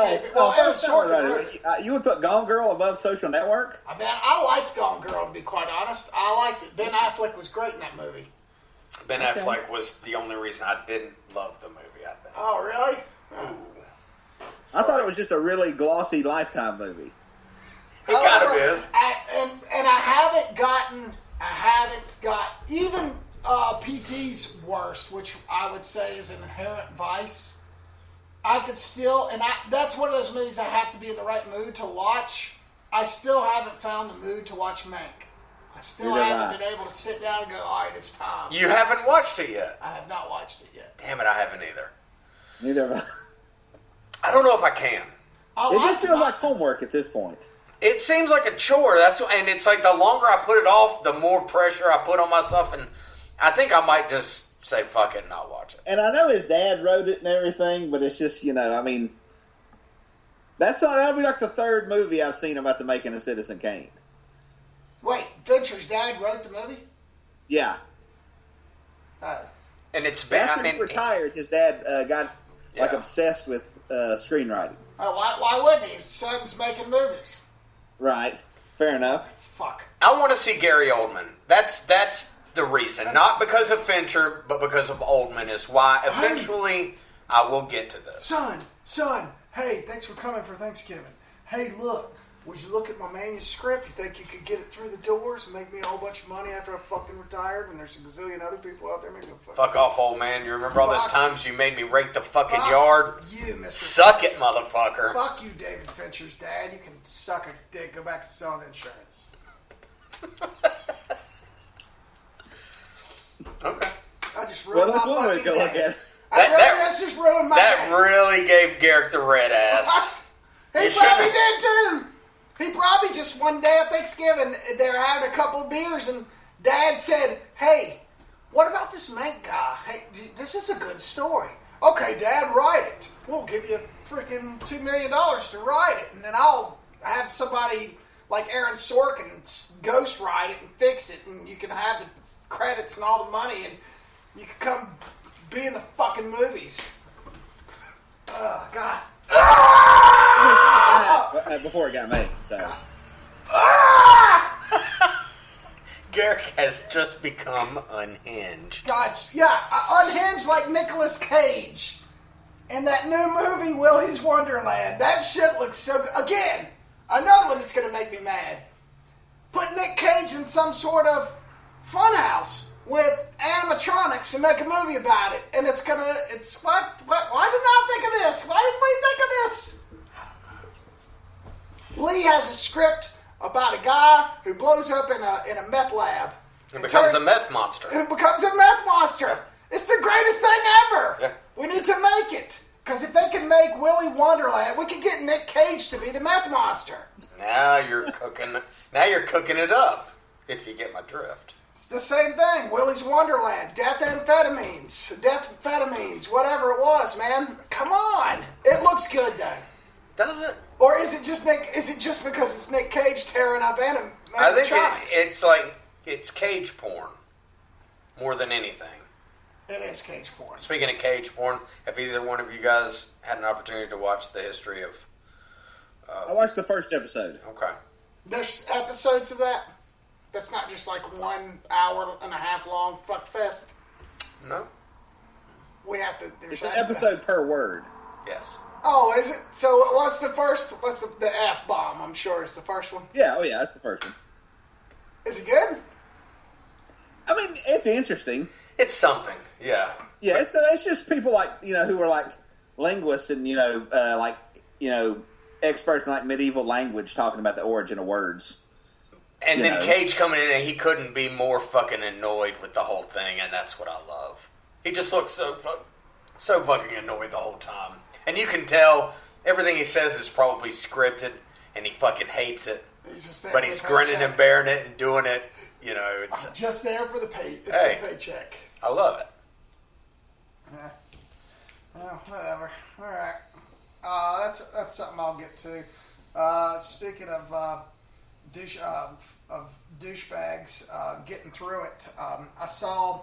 Speaker 6: would put Gone Girl above Social Network?
Speaker 3: I liked Gone Girl, to be quite honest. I liked it. Ben Affleck was great in that movie.
Speaker 1: Ben Affleck was the only reason I didn't love the movie, I think.
Speaker 3: Oh, really?
Speaker 1: Ooh.
Speaker 6: I thought it was just a really glossy Lifetime movie.
Speaker 1: It kind of is.
Speaker 3: And I haven't got even PT's worst, which I would say is an inherent vice. I could still, that's one of those movies I have to be in the right mood to watch. I still haven't found the mood to watch Mank. I still haven't been able to sit down and go, all right, it's time.
Speaker 1: You haven't watched it yet?
Speaker 3: I have not watched it yet.
Speaker 1: Damn it, I haven't either.
Speaker 6: Neither have I.
Speaker 1: I don't know if I can.
Speaker 6: It just feels like homework at this point.
Speaker 1: It seems like a chore. And it's like the longer I put it off, the more pressure I put on myself. And I think I might just say fuck it and not watch it.
Speaker 6: And I know his dad wrote it and everything, but it's just, that'll be like the third movie I've seen about the making of Citizen Kane.
Speaker 3: Wait, Fincher's dad wrote the movie?
Speaker 6: Yeah.
Speaker 1: And it's been.
Speaker 6: After he retired, his dad got obsessed with screenwriting.
Speaker 3: Why wouldn't he? His son's making movies.
Speaker 6: Right. Fair enough.
Speaker 3: Fuck.
Speaker 1: I want to see Gary Oldman. That's the reason. Not because of Fincher, but because of Oldman is why eventually I will get to this.
Speaker 3: Son, hey, thanks for coming for Thanksgiving. Hey, look, would you look at my manuscript? You think you could get it through the doors and make me a whole bunch of money after I fucking retired when there's a gazillion other people out there making
Speaker 1: Fuck off, old man. You remember all those times you made me rake the fucking yard?
Speaker 3: You, Mr.
Speaker 1: Suck it, motherfucker.
Speaker 3: Fuck you, David Fincher's dad. You can suck a dick. Go back to selling insurance.
Speaker 1: Okay.
Speaker 3: I just ruined
Speaker 6: Well, that's
Speaker 3: my
Speaker 6: one way to
Speaker 3: fucking
Speaker 6: go look
Speaker 3: day.
Speaker 6: at it.
Speaker 3: That's just ruined my
Speaker 1: That
Speaker 3: day.
Speaker 1: really gave Garrick the red ass.
Speaker 3: He
Speaker 1: You
Speaker 3: probably
Speaker 1: shouldn't-
Speaker 3: did too. He probably just one day at Thanksgiving, they're having a couple of beers, and Dad said, "Hey, what about this Mank guy? Hey, this is a good story. Okay, Dad, write it. We'll give you freaking $2 million to write it, and then I'll have somebody like Aaron Sorkin ghostwrite it and fix it, and you can have the credits and all the money, and you can come be in the fucking movies. Oh, God.
Speaker 6: Before it got made, so.
Speaker 1: Garrick has just become unhinged.
Speaker 3: Guys, yeah, unhinged like Nicolas Cage in that new movie, Willy's Wonderland. That shit looks so good. Again, another one that's going to make me mad. Put Nick Cage in some sort of funhouse with animatronics and make a movie about it. And it's gonna, why did I think of this? Why didn't we think of this? Lee has a script about a guy who blows up in a meth lab.
Speaker 1: And becomes a meth monster.
Speaker 3: And becomes a meth monster. It's the greatest thing ever.
Speaker 1: Yeah.
Speaker 3: We need to make it. Because if they can make Willy Wonderland, we could get Nick Cage to be the meth monster.
Speaker 1: Now you're cooking it up, if you get my drift.
Speaker 3: It's the same thing. Willy's Wonderland, deathphetamines, whatever it was, man. Come on. It looks good, though.
Speaker 1: Does it?
Speaker 3: Or is it just because it's Nick Cage tearing up animatronics?
Speaker 1: I think it's cage porn more than anything.
Speaker 3: It is cage porn.
Speaker 1: Speaking of cage porn, have either one of you guys had an opportunity to watch the history of...
Speaker 6: I watched the first episode.
Speaker 1: Okay.
Speaker 3: There's episodes of that? That's not just like 1 hour and a half long fuck fest?
Speaker 1: No?
Speaker 3: We have to...
Speaker 6: It's an episode per word.
Speaker 1: Yes.
Speaker 3: Oh, is it? So what's the first? What's the F-bomb? I'm sure is the first one.
Speaker 6: Yeah, that's the first one.
Speaker 3: Is it good?
Speaker 6: I mean, it's interesting.
Speaker 1: It's something, yeah.
Speaker 6: Yeah, it's just people like, who are like linguists and, experts in like medieval language talking about the origin of words.
Speaker 1: And then Cage coming in and he couldn't be more fucking annoyed with the whole thing, and that's what I love. He just looks so fucking annoyed the whole time. And you can tell everything he says is probably scripted, and he fucking hates it.
Speaker 3: He's just there
Speaker 1: but
Speaker 3: for
Speaker 1: he's
Speaker 3: the
Speaker 1: grinning
Speaker 3: paycheck.
Speaker 1: and bearing it and doing it. It's
Speaker 3: Just there for the paycheck.
Speaker 1: I love it.
Speaker 3: Yeah. Well, whatever. All right. That's something I'll get to. Speaking of douchebags getting through it, I saw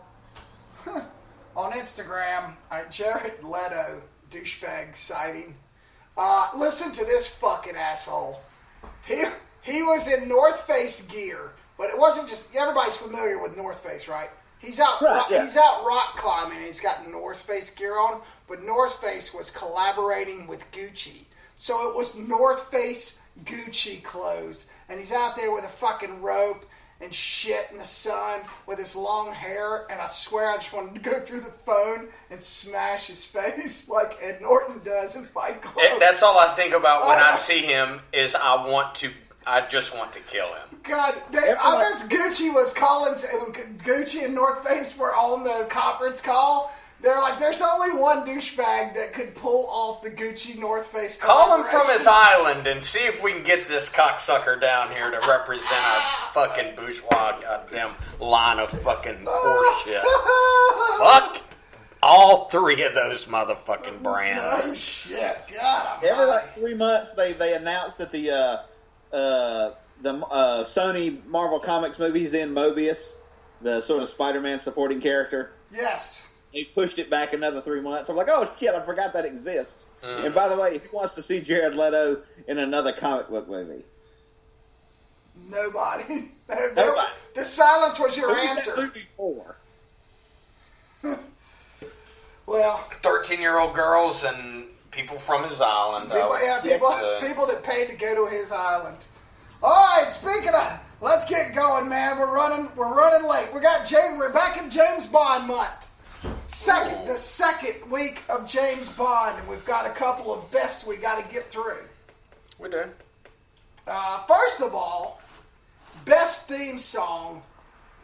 Speaker 3: on Instagram Jared Leto douchebag sighting. Listen to this fucking asshole. He was in North Face gear, but it wasn't just everybody's familiar with North Face, right? He's out He's out rock climbing and he's got North Face gear on, but North Face was collaborating with Gucci. So it was North Face Gucci clothes, and he's out there with a fucking rope and shit in the sun with his long hair, and I swear I just wanted to go through the phone and smash his face like Ed Norton does in Fight Club.
Speaker 1: That's all I think about when I see him is I just want to kill him.
Speaker 3: God, I guess Gucci was calling, Gucci and North Face were on the conference call. They're like, there's only one douchebag that could pull off the Gucci North Face
Speaker 1: Call him from his island and see if we can get this cocksucker down here to represent our fucking bourgeois goddamn line of fucking horseshit. Fuck all three of those motherfucking brands.
Speaker 3: Oh shit, God.
Speaker 6: Every like 3 months, they announced that the Sony Marvel Comics movie he's in, Mobius, the sort of Spider-Man supporting character.
Speaker 3: Yes.
Speaker 6: They pushed it back another 3 months. I'm like, oh shit, I forgot that exists. And by the way, if he wants to see Jared Leto in another comic book movie,
Speaker 3: nobody.
Speaker 6: Nobody.
Speaker 3: The silence was your
Speaker 6: Who's
Speaker 3: answer.
Speaker 6: that movie for?
Speaker 3: Well,
Speaker 1: 13-year-old girls and people from his island.
Speaker 3: people that paid to go to his island. All right, speaking of, let's get going, man. We're running late. We're back in James Bond month. The second week of James Bond, and we've got a couple of bests we got to get through.
Speaker 1: We do.
Speaker 3: First of all, best theme song.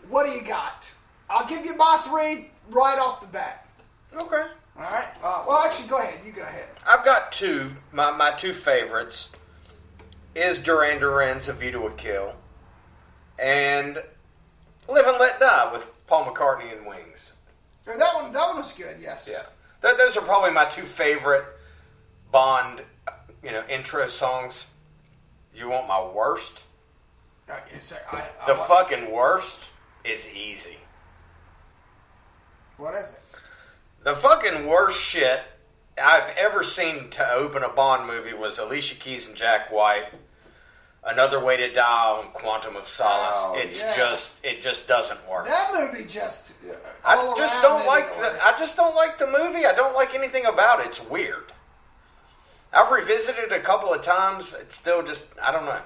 Speaker 3: What do you got? I'll give you my 3 right off the bat.
Speaker 1: Okay.
Speaker 3: All right. Well, actually, go ahead. You go ahead.
Speaker 1: I've got 2. My 2 favorites is Duran Duran's "A View to a Kill" and "Live and Let Die" with Paul McCartney and Wings.
Speaker 3: That one was good. Yes.
Speaker 1: Yeah. Those are probably my 2 favorite Bond, intro songs. You want my worst? The fucking worst is easy.
Speaker 3: What is it?
Speaker 1: The fucking worst shit I've ever seen to open a Bond movie was Alicia Keys and Jack White. Another Way to Die on Quantum of Solace.
Speaker 3: Oh,
Speaker 1: It just doesn't work.
Speaker 3: That movie just.
Speaker 1: I just don't like the movie. I don't like anything about it. It's weird. I've revisited it a couple of times. It's still just, I don't know.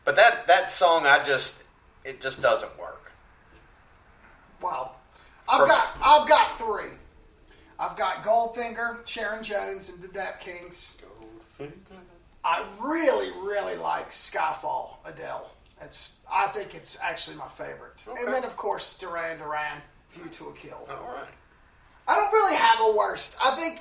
Speaker 1: But that song, it just doesn't work.
Speaker 3: Wow. I've got three. I've got Goldfinger, Sharon Jones, and the Dap Kings. I really, really like Skyfall, Adele. I think it's actually my favorite. Okay. And then, of course, Duran Duran, View to a Kill.
Speaker 1: All right.
Speaker 3: I don't really have a worst. I think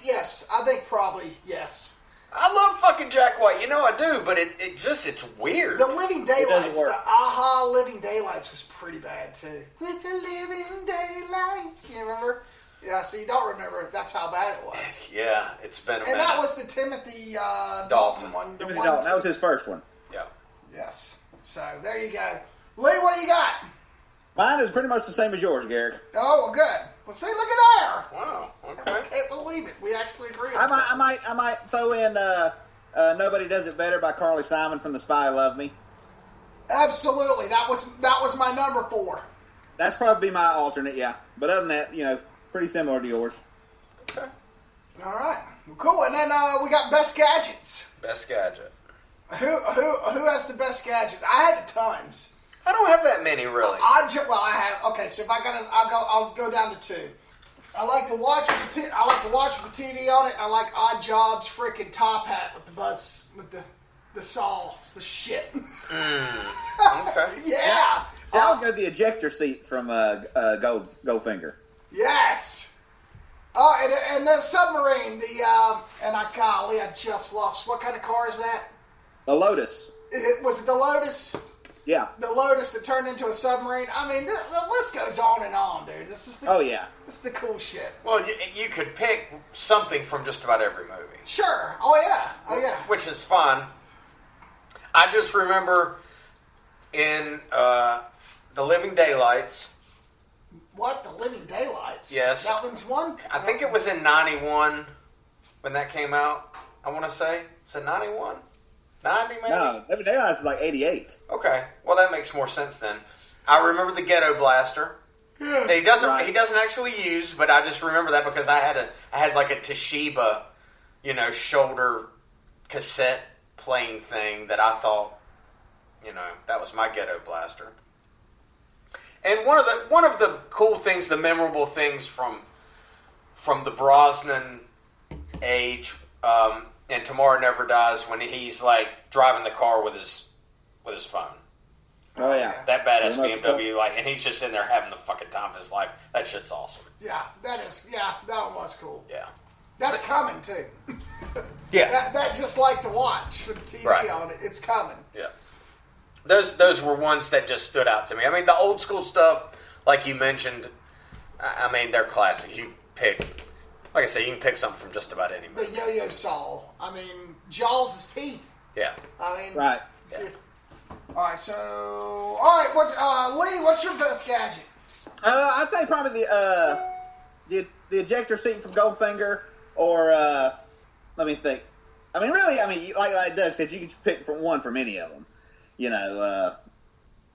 Speaker 3: probably yes.
Speaker 1: I love fucking Jack White. You know I do, but it's weird.
Speaker 3: The Living Daylights, the Aha Living Daylights was pretty bad, too. With the Living Daylights, you remember? Yeah, so you don't remember. That's how bad it was.
Speaker 1: Yeah, it's been a minute.
Speaker 3: And that was the Timothy Dalton one.
Speaker 6: Timothy Dalton. That was his first one.
Speaker 1: Yeah.
Speaker 3: Yes. So, there you go. Lee, what do you got?
Speaker 6: Mine is pretty much the same as yours, Garrett.
Speaker 3: Oh, well, good. Well, see, look at there.
Speaker 1: Wow. Okay.
Speaker 3: I can't believe it. We actually agree on
Speaker 6: I might throw in Nobody Does It Better by Carly Simon from The Spy Who Loved Me.
Speaker 3: Absolutely. That was my number 4.
Speaker 6: That's probably my alternate, yeah. But other than that, pretty similar to yours.
Speaker 1: Okay.
Speaker 3: All right. Well, cool. And then we got Best Gadgets.
Speaker 1: Best gadget.
Speaker 3: Who has the best gadget? I had tons.
Speaker 1: I don't have that many, really.
Speaker 3: I have. Okay, so if I'll go down to 2. I like to watch with the TV on it. I like Odd Jobs freaking top hat with the buzz with the saw. It's the shit.
Speaker 1: Okay.
Speaker 3: Yeah.
Speaker 6: So I'll go the ejector seat from Goldfinger.
Speaker 3: Yes. Oh, and then submarine. Golly, I just lost. What kind of car is that?
Speaker 6: The Lotus.
Speaker 3: Was it the Lotus?
Speaker 6: Yeah.
Speaker 3: The Lotus that turned into a submarine. I mean, the list goes on and on, dude. This is the cool shit.
Speaker 1: Well, you could pick something from just about every movie.
Speaker 3: Sure. Oh yeah.
Speaker 1: Which is fun. I just remember in The Living Daylights.
Speaker 3: What? The Living Daylights?
Speaker 1: Yes.
Speaker 3: That one's one?
Speaker 1: I think it was in 91 when that came out, I want to say. Is it 91? 90 maybe?
Speaker 6: No, Living Daylights is like 88.
Speaker 1: Okay. Well, that makes more sense then. I remember the Ghetto Blaster. That he doesn't actually use, but I just remember that because I had like a Toshiba, shoulder cassette playing thing that I thought, that was my Ghetto Blaster. And one of the cool things, the memorable things from the Brosnan age, and Tomorrow Never Dies, when he's like driving the car with his phone.
Speaker 6: Oh yeah,
Speaker 1: that badass BMW, and he's just in there having the fucking time of his life. That shit's awesome.
Speaker 3: Yeah, that one was cool.
Speaker 1: Yeah,
Speaker 3: that's coming too.
Speaker 1: Yeah,
Speaker 3: that just like to watch with the TV on it. It's coming.
Speaker 1: Yeah. Those were ones that just stood out to me. I mean, the old school stuff, like you mentioned, I mean, they're classic. You pick, like I say, you can pick something from just about any movie.
Speaker 3: The yo-yo saw. I mean, Jaws' teeth.
Speaker 1: Yeah.
Speaker 3: I mean,
Speaker 6: right.
Speaker 3: Yeah. All right. So, Lee, what's your best gadget?
Speaker 6: I'd say probably the ejector seat from Goldfinger, or let me think. I mean, really, like Doug said, you can pick from any of them.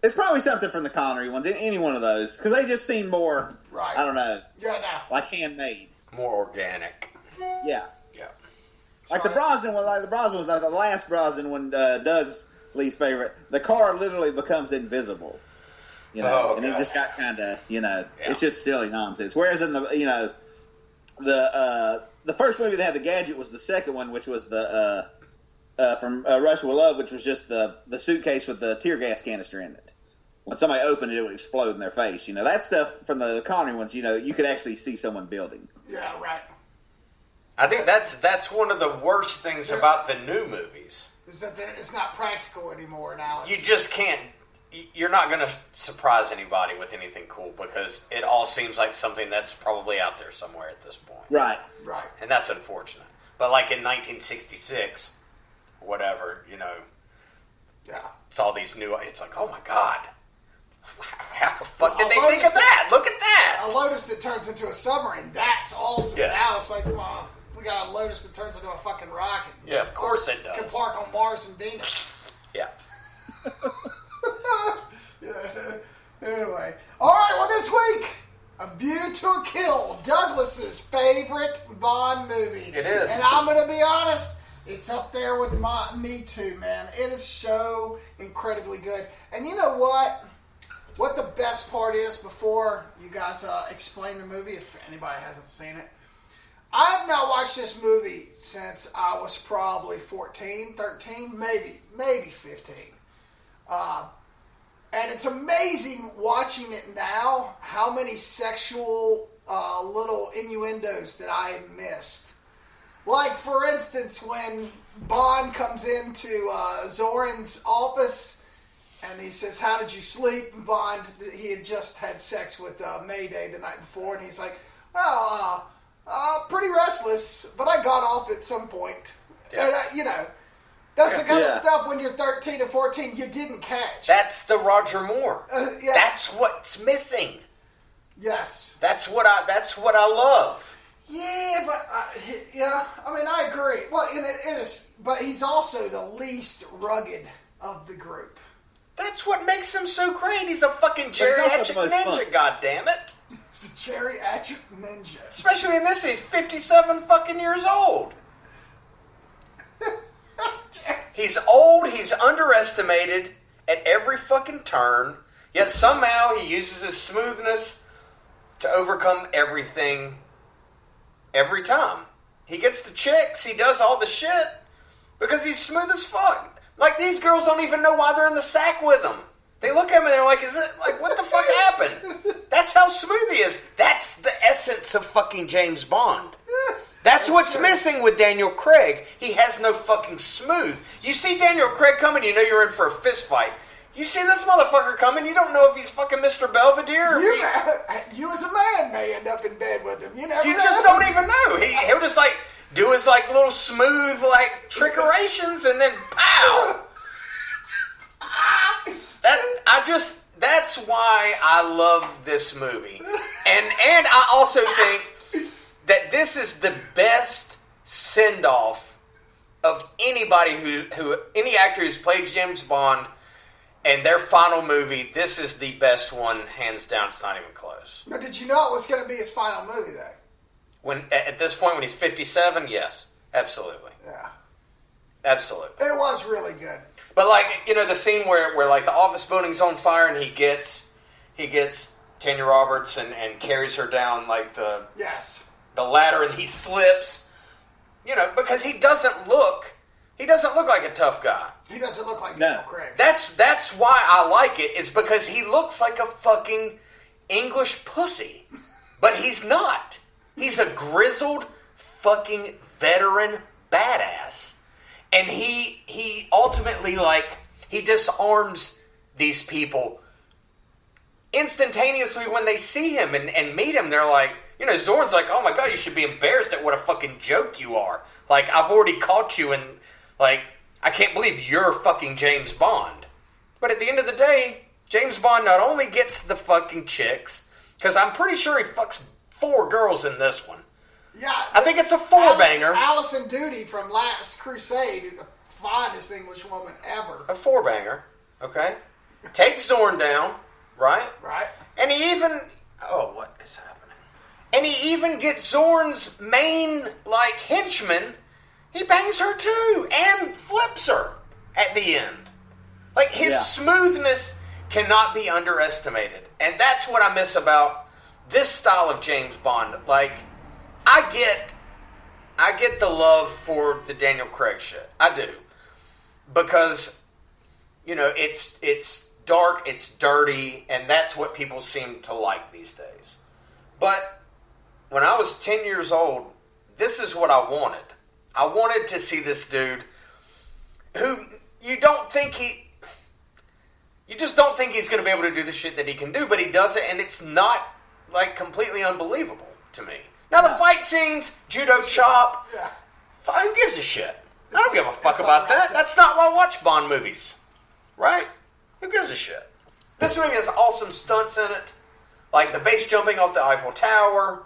Speaker 6: It's probably something from the Connery ones, any one of those, because they just seem more,
Speaker 3: right.
Speaker 6: I don't know,
Speaker 3: like
Speaker 6: handmade.
Speaker 1: More organic.
Speaker 6: Yeah.
Speaker 1: Yeah.
Speaker 6: Like the Brosnan one, the last Brosnan one, Doug's least favorite, the car literally becomes invisible. And it just got kind of, it's just silly nonsense. Whereas in the first movie that had the gadget was the second one, which was the from Russia with Love, which was just the suitcase with the tear gas canister in it. When somebody opened it, it would explode in their face. That stuff from the Connery ones, you could actually see someone building.
Speaker 3: Yeah, right.
Speaker 1: I think that's one of the worst things about the new movies.
Speaker 3: Is that it's not practical anymore now.
Speaker 1: You just can't. You're not going to surprise anybody with anything cool because it all seems like something that's probably out there somewhere at this point.
Speaker 6: Right.
Speaker 3: Right.
Speaker 1: And that's unfortunate. But like in 1966, whatever,
Speaker 3: Yeah.
Speaker 1: It's all these new. It's like, oh my god, how the fuck did
Speaker 3: A
Speaker 1: they think of
Speaker 3: lotus
Speaker 1: that? Look at that.
Speaker 3: A lotus that turns into a submarine. That's awesome.
Speaker 1: Yeah.
Speaker 3: Now it's like, come on, we got a lotus that turns into a fucking rocket.
Speaker 1: Yeah, of course it does.
Speaker 3: Can park on Mars and Venus.
Speaker 1: Yeah.
Speaker 3: Yeah. Anyway. Alright, well this week, A View to a Kill, Douglas's favorite Bond movie.
Speaker 1: It is.
Speaker 3: And I'm going to be honest, it's up there with me too, man. It is so incredibly good. And you know what? What the best part is, before you guys explain the movie, if anybody hasn't seen it, I have not watched this movie since I was probably 14, 13, maybe 15. And it's amazing watching it now, how many sexual little innuendos that I missed. Like, for instance, when Bond comes into Zoran's office and he says, how did you sleep? And Bond, he had just had sex with Mayday the night before, and he's like, oh, pretty restless, but I got off at some point.
Speaker 1: Yeah.
Speaker 3: And, that's the kind of stuff when you're 13 or 14 you didn't catch.
Speaker 1: That's the Roger Moore.
Speaker 3: Yeah.
Speaker 1: That's what's missing.
Speaker 3: Yes.
Speaker 1: That's what I love.
Speaker 3: Yeah, but I mean, I agree. Well, and it is, but he's also the least rugged of the group.
Speaker 1: That's what makes him so great. He's a fucking
Speaker 6: he's also
Speaker 1: geriatric
Speaker 6: the most
Speaker 1: ninja,
Speaker 6: fun.
Speaker 1: goddammit.
Speaker 3: He's a geriatric ninja.
Speaker 1: Especially in this, he's 57 fucking years old. He's old, he's underestimated at every fucking turn, yet somehow he uses his smoothness to overcome everything every time. He gets the chicks, he does all the shit because he's smooth as fuck. Like, these girls don't even know why they're in the sack with him. They look at him and they're like, what the fuck happened? That's how smooth he is. That's the essence of fucking James Bond. That's what's missing with Daniel Craig. He has no fucking smooth. You see Daniel Craig coming, you know you're in for a fist fight. You see this motherfucker coming, you don't know if he's fucking Mr. Belvedere. Or
Speaker 3: You as a man may end up in bed with him. You never
Speaker 1: you
Speaker 3: know.
Speaker 1: just don't even know. He'll just like do his like little smooth like trickerations and then pow. That's why I love this movie. And I also think that this is the best send-off of anybody any actor who's played James Bond, and their final movie, this is the best one, hands down. It's not even close.
Speaker 3: But did you know it was going to be his final movie, though?
Speaker 1: When at this point, when he's 57, yes, absolutely.
Speaker 3: Yeah.
Speaker 1: Absolutely.
Speaker 3: It was really good.
Speaker 1: But like, the scene where like the office building's on fire and he gets Tanya Roberts and carries her down like the ladder and he slips, because he doesn't look like a tough guy.
Speaker 3: He doesn't look like Daniel Craig.
Speaker 1: That's why I like it, is because he looks like a fucking English pussy. But he's not. He's a grizzled fucking veteran badass. And he ultimately, like, he disarms these people instantaneously when they see him and meet him. They're like, Zorn's like, oh my god, you should be embarrassed at what a fucking joke you are. Like, I've already caught you and, like, I can't believe you're fucking James Bond. But at the end of the day, James Bond not only gets the fucking chicks, because I'm pretty sure he fucks 4 girls in this one.
Speaker 3: Yeah.
Speaker 1: I think it's a 4-banger.
Speaker 3: Alison Doody from Last Crusade, the finest English woman ever.
Speaker 1: A 4-banger, okay? Takes Zorn down, right?
Speaker 3: Right.
Speaker 1: And he even... Oh, what is happening? And he even gets Zorn's main, like, henchman. He bangs her too, and flips her at the end. Like, his smoothness cannot be underestimated. And that's what I miss about this style of James Bond. Like, I get the love for the Daniel Craig shit. I do. Because, it's dark, it's dirty, and that's what people seem to like these days. But when I was 10 years old, this is what I wanted. I wanted to see this dude who you just don't think he's going to be able to do the shit that he can do, but he does it, and it's not, like, completely unbelievable to me. Now, the fight scenes, judo chop, who gives a shit? I don't give a fuck about that. That's not why I watch Bond movies. Right? Who gives a shit? This movie has awesome stunts in it. Like the base jumping off the Eiffel Tower.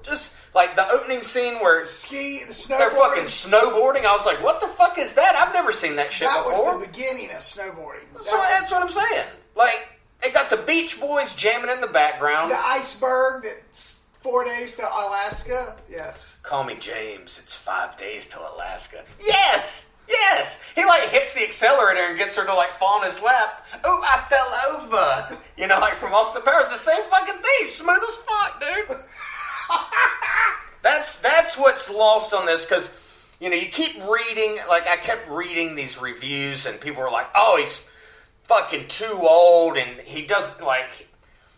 Speaker 1: Just like the opening scene where
Speaker 3: the
Speaker 1: they're
Speaker 3: snowboarding.
Speaker 1: fucking snowboarding. I was like, what the fuck is that? I've never seen that shit before.
Speaker 3: That was the beginning of snowboarding.
Speaker 1: That's what I'm saying. Like, they got the Beach Boys jamming in the background.
Speaker 3: The iceberg that's 4 days to Alaska. Yes.
Speaker 1: Call me James. It's 5 days to Alaska. Yes! Yes! He, like, hits the accelerator and gets her to, like, fall on his lap. Oh, I fell over. You know, like, from Austin Powers. The same fucking thing. Smooth as fuck, dude. That's what's lost on this, because, you know, you keep reading, like, I kept reading these reviews, and people were like, oh, he's fucking too old, and he doesn't, like,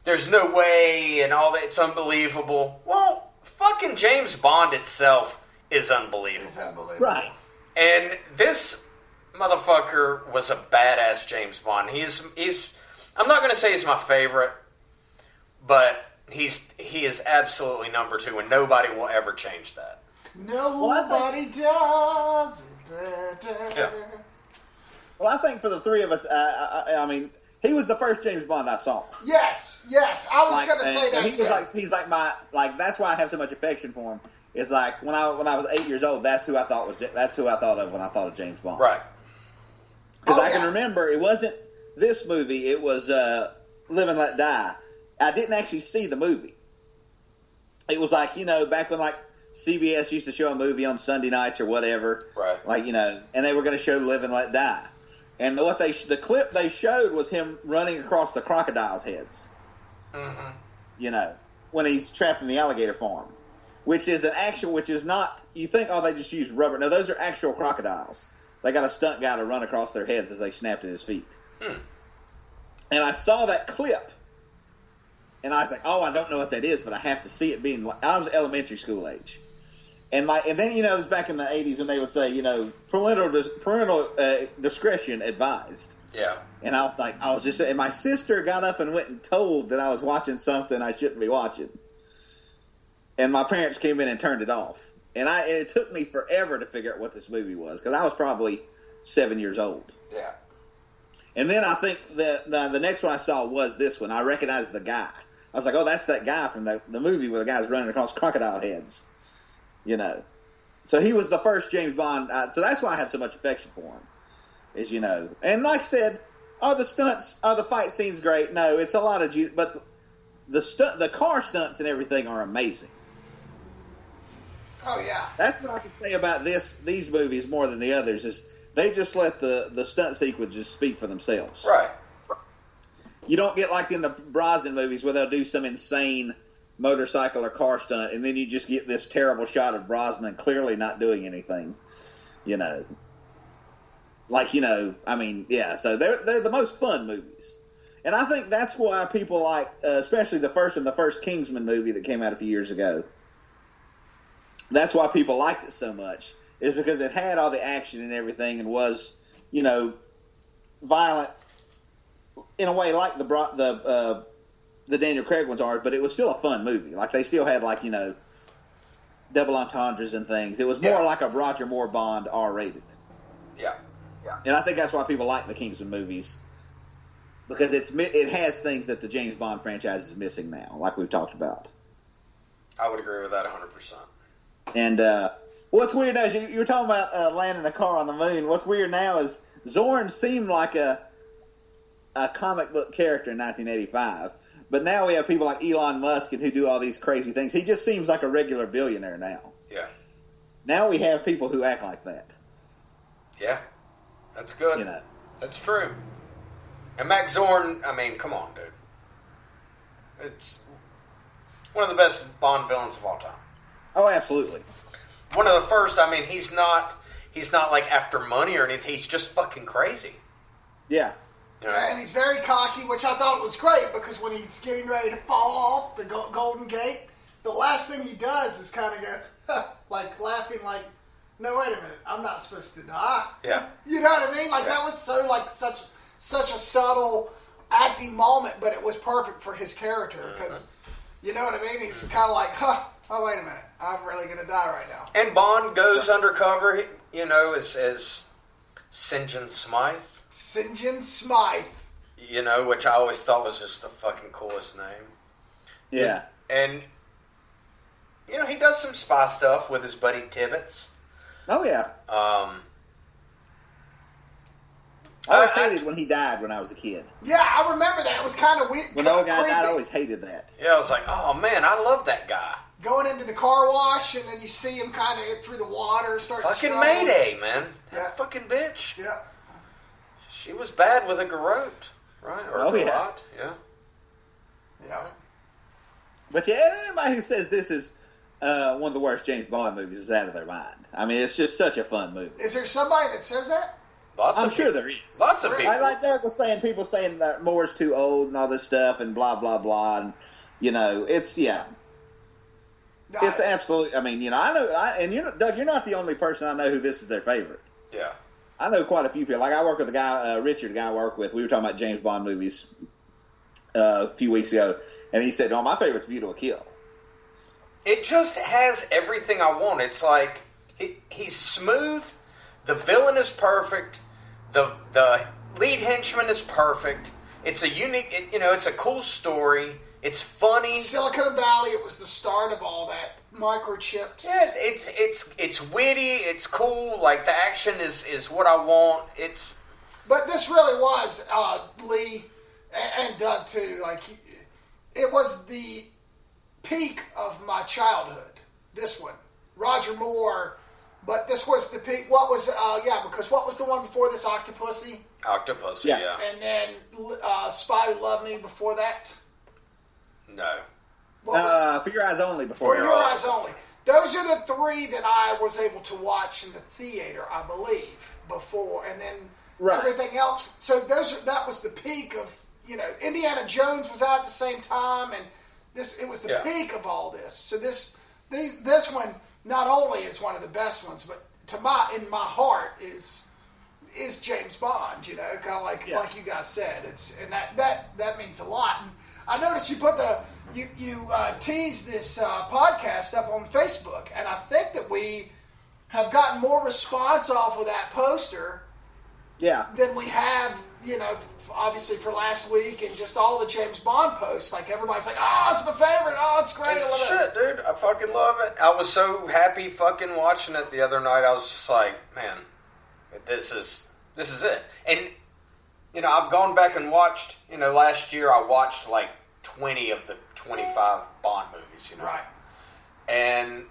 Speaker 1: there's no way, and all that, it's unbelievable. Well, fucking James Bond itself is unbelievable.
Speaker 3: It's unbelievable.
Speaker 6: Right.
Speaker 1: And this motherfucker was a badass James Bond. He's I'm not going to say he's my favorite, but he is absolutely number 2, and nobody will ever change that.
Speaker 3: Nobody does it better.
Speaker 1: Yeah.
Speaker 6: Well, I think for the three of us, I mean, he was the first James Bond I saw.
Speaker 3: Yes. I was going to say that
Speaker 6: he
Speaker 3: too.
Speaker 6: was like, he's like my, like, that's why I have so much affection for him. It's like when I was 8 years old, that's who I thought of when I thought of James Bond.
Speaker 1: Right.
Speaker 6: Because I can remember it wasn't this movie; it was Live and Let Die. I didn't actually see the movie. It was like, you know, back when like CBS used to show a movie on Sunday nights or whatever,
Speaker 1: Right.
Speaker 6: Like, you know, and they were going to show Live and Let Die, and the clip they showed was him running across the crocodiles' heads.
Speaker 1: Mm-hmm.
Speaker 6: You know, when he's trapped in the alligator farm. Which is not, you think, oh, they just use rubber. No, those are actual crocodiles. They got a stunt guy to run across their heads as they snapped at his feet. And I saw that clip, and I was like, oh, I don't know what that is, but I have to see it being, I was elementary school age. And then, you know, it was back in the 80s when they would say, you know, parental discretion advised.
Speaker 1: Yeah.
Speaker 6: And I was like, and my sister got up and went and told that I was watching something I shouldn't be watching. And my parents came in and turned it off. And it took me forever to figure out what this movie was, because I was probably 7 years old.
Speaker 1: Yeah.
Speaker 6: And then I think the next one I saw was this one. I recognized the guy. I was like, oh, that's that guy from the movie where the guy's running across crocodile heads. You know. So he was the first James Bond. So that's why I have so much affection for him, is, you know. And like I said, the stunts, the fight scene's great. No, it's a lot of... But the car stunts and everything are amazing.
Speaker 3: Oh, yeah.
Speaker 6: That's what I can say about these movies more than the others, is they just let the stunt sequences speak for themselves.
Speaker 1: Right.
Speaker 6: You don't get like in the Brosnan movies where they'll do some insane motorcycle or car stunt, and then you just get this terrible shot of Brosnan clearly not doing anything. You know. Like, you know, I mean, yeah, so they're the most fun movies. And I think that's why people like, especially the first Kingsman movie that came out a few years ago. That's why people liked it so much, is because it had all the action and everything and was, you know, violent in a way like the Daniel Craig ones are, but it was still a fun movie. Like, they still had, like, you know, double entendres and things. It was more like a Roger Moore Bond R-rated.
Speaker 1: Yeah.
Speaker 6: And I think that's why people like the Kingsman movies, because it has things that the James Bond franchise is missing now, like we've talked about.
Speaker 1: I would agree with that 100%.
Speaker 6: And what's weird now is you were talking about landing a car on the moon. What's weird now is Zorn seemed like a comic book character in 1985, but now we have people like Elon Musk and who do all these crazy things. He just seems like a regular billionaire now.
Speaker 1: Yeah.
Speaker 6: Now we have people who act like that.
Speaker 1: Yeah. That's good.
Speaker 6: You know.
Speaker 1: That's true. And Max Zorn, I mean, come on, dude. It's one of the best Bond villains of all time.
Speaker 6: Oh, absolutely.
Speaker 1: One of the first. I mean, he's not like after money or anything. He's just fucking crazy.
Speaker 6: Yeah.
Speaker 1: You know?
Speaker 3: And he's very cocky, which I thought was great, because when he's getting ready to fall off the Golden Gate, the last thing he does is kind of go, like, laughing, like, no, wait a minute, I'm not supposed to die.
Speaker 1: Yeah.
Speaker 3: You know what I mean? Like, that was so, like, such a subtle acting moment, but it was perfect for his character, because, you know what I mean? He's kind of like, oh, wait a minute, I'm really going to die right now.
Speaker 1: And Bond goes undercover, you know, as St. John Smythe.
Speaker 3: St. Smythe.
Speaker 1: You know, which I always thought was just the fucking coolest name.
Speaker 6: Yeah.
Speaker 1: And, you know, he does some spy stuff with his buddy Tibbets.
Speaker 6: Oh, yeah. I always hated when he died when I was a kid.
Speaker 3: Yeah, I remember that. It was kind of weird.
Speaker 6: When the old guy died, I always hated that.
Speaker 1: Yeah, I was like, oh, man, I love that guy.
Speaker 3: Going into the car wash, and then you see him kind of through the water, start
Speaker 1: Fucking
Speaker 3: struggling.
Speaker 1: Mayday, man.
Speaker 3: Yeah.
Speaker 1: That fucking bitch.
Speaker 3: Yeah.
Speaker 1: She was bad with a garrote, right? Or
Speaker 6: Oh, yeah.
Speaker 1: garrote, yeah.
Speaker 3: Yeah.
Speaker 6: But yeah, anybody who says this is one of the worst James Bond movies is out of their mind. I mean, it's just such a fun movie.
Speaker 3: Is there somebody that says that?
Speaker 1: I'm
Speaker 6: sure there is.
Speaker 1: Lots of people.
Speaker 6: Like Doug was saying, people saying that Moore's too old and all this stuff and blah, blah, blah. And, you know, it's, yeah.
Speaker 3: No,
Speaker 6: It's absolutely, I mean, you know, I know, and you know, Doug, you're not the only person I know who this is their favorite.
Speaker 1: Yeah.
Speaker 6: I know quite a few people. Like, I work with a guy, Richard, a guy I work with. We were talking about James Bond movies a few weeks ago, and he said, oh, my favorite's View to a Kill.
Speaker 1: It just has everything I want. It's like, he's smooth, the villain is perfect, the lead henchman is perfect, it's a unique, you know, it's a cool story, it's funny.
Speaker 3: Silicon Valley, it was the start of all that. Microchips.
Speaker 1: Yeah, it's witty, it's cool, like the action is what I want.
Speaker 3: But this really was, Lee, and Doug too, like, it was the peak of my childhood, this one. Roger Moore, but this was the peak. What was, because what was the one before this, Octopussy?
Speaker 1: Octopussy,
Speaker 6: Yeah.
Speaker 1: yeah.
Speaker 3: And then Spy Who Loved Me before that?
Speaker 1: No.
Speaker 6: For Your Eyes Only before
Speaker 3: For Your Eyes Only. Those are the three that I was able to watch in the theater, I believe, before, and then everything else. So that was the peak of, you know, Indiana Jones was out at the same time, and it was the peak of all this. So this one not only is one of the best ones, but in my heart is James Bond. You know, kind of like you guys said. And that means a lot. And I noticed you put you teased this podcast up on Facebook, and I think that we have gotten more response off of that poster than we have, you know, obviously for last week and just all the James Bond posts. Like, everybody's like, oh, it's my favorite, oh, it's great.
Speaker 1: It's shit, dude. I fucking love it. I was so happy fucking watching it the other night. I was just like, man, this is it. And, you know, I've gone back and watched, you know, last year I watched like 20 of the 25 Bond movies, you know.
Speaker 3: Right.
Speaker 1: And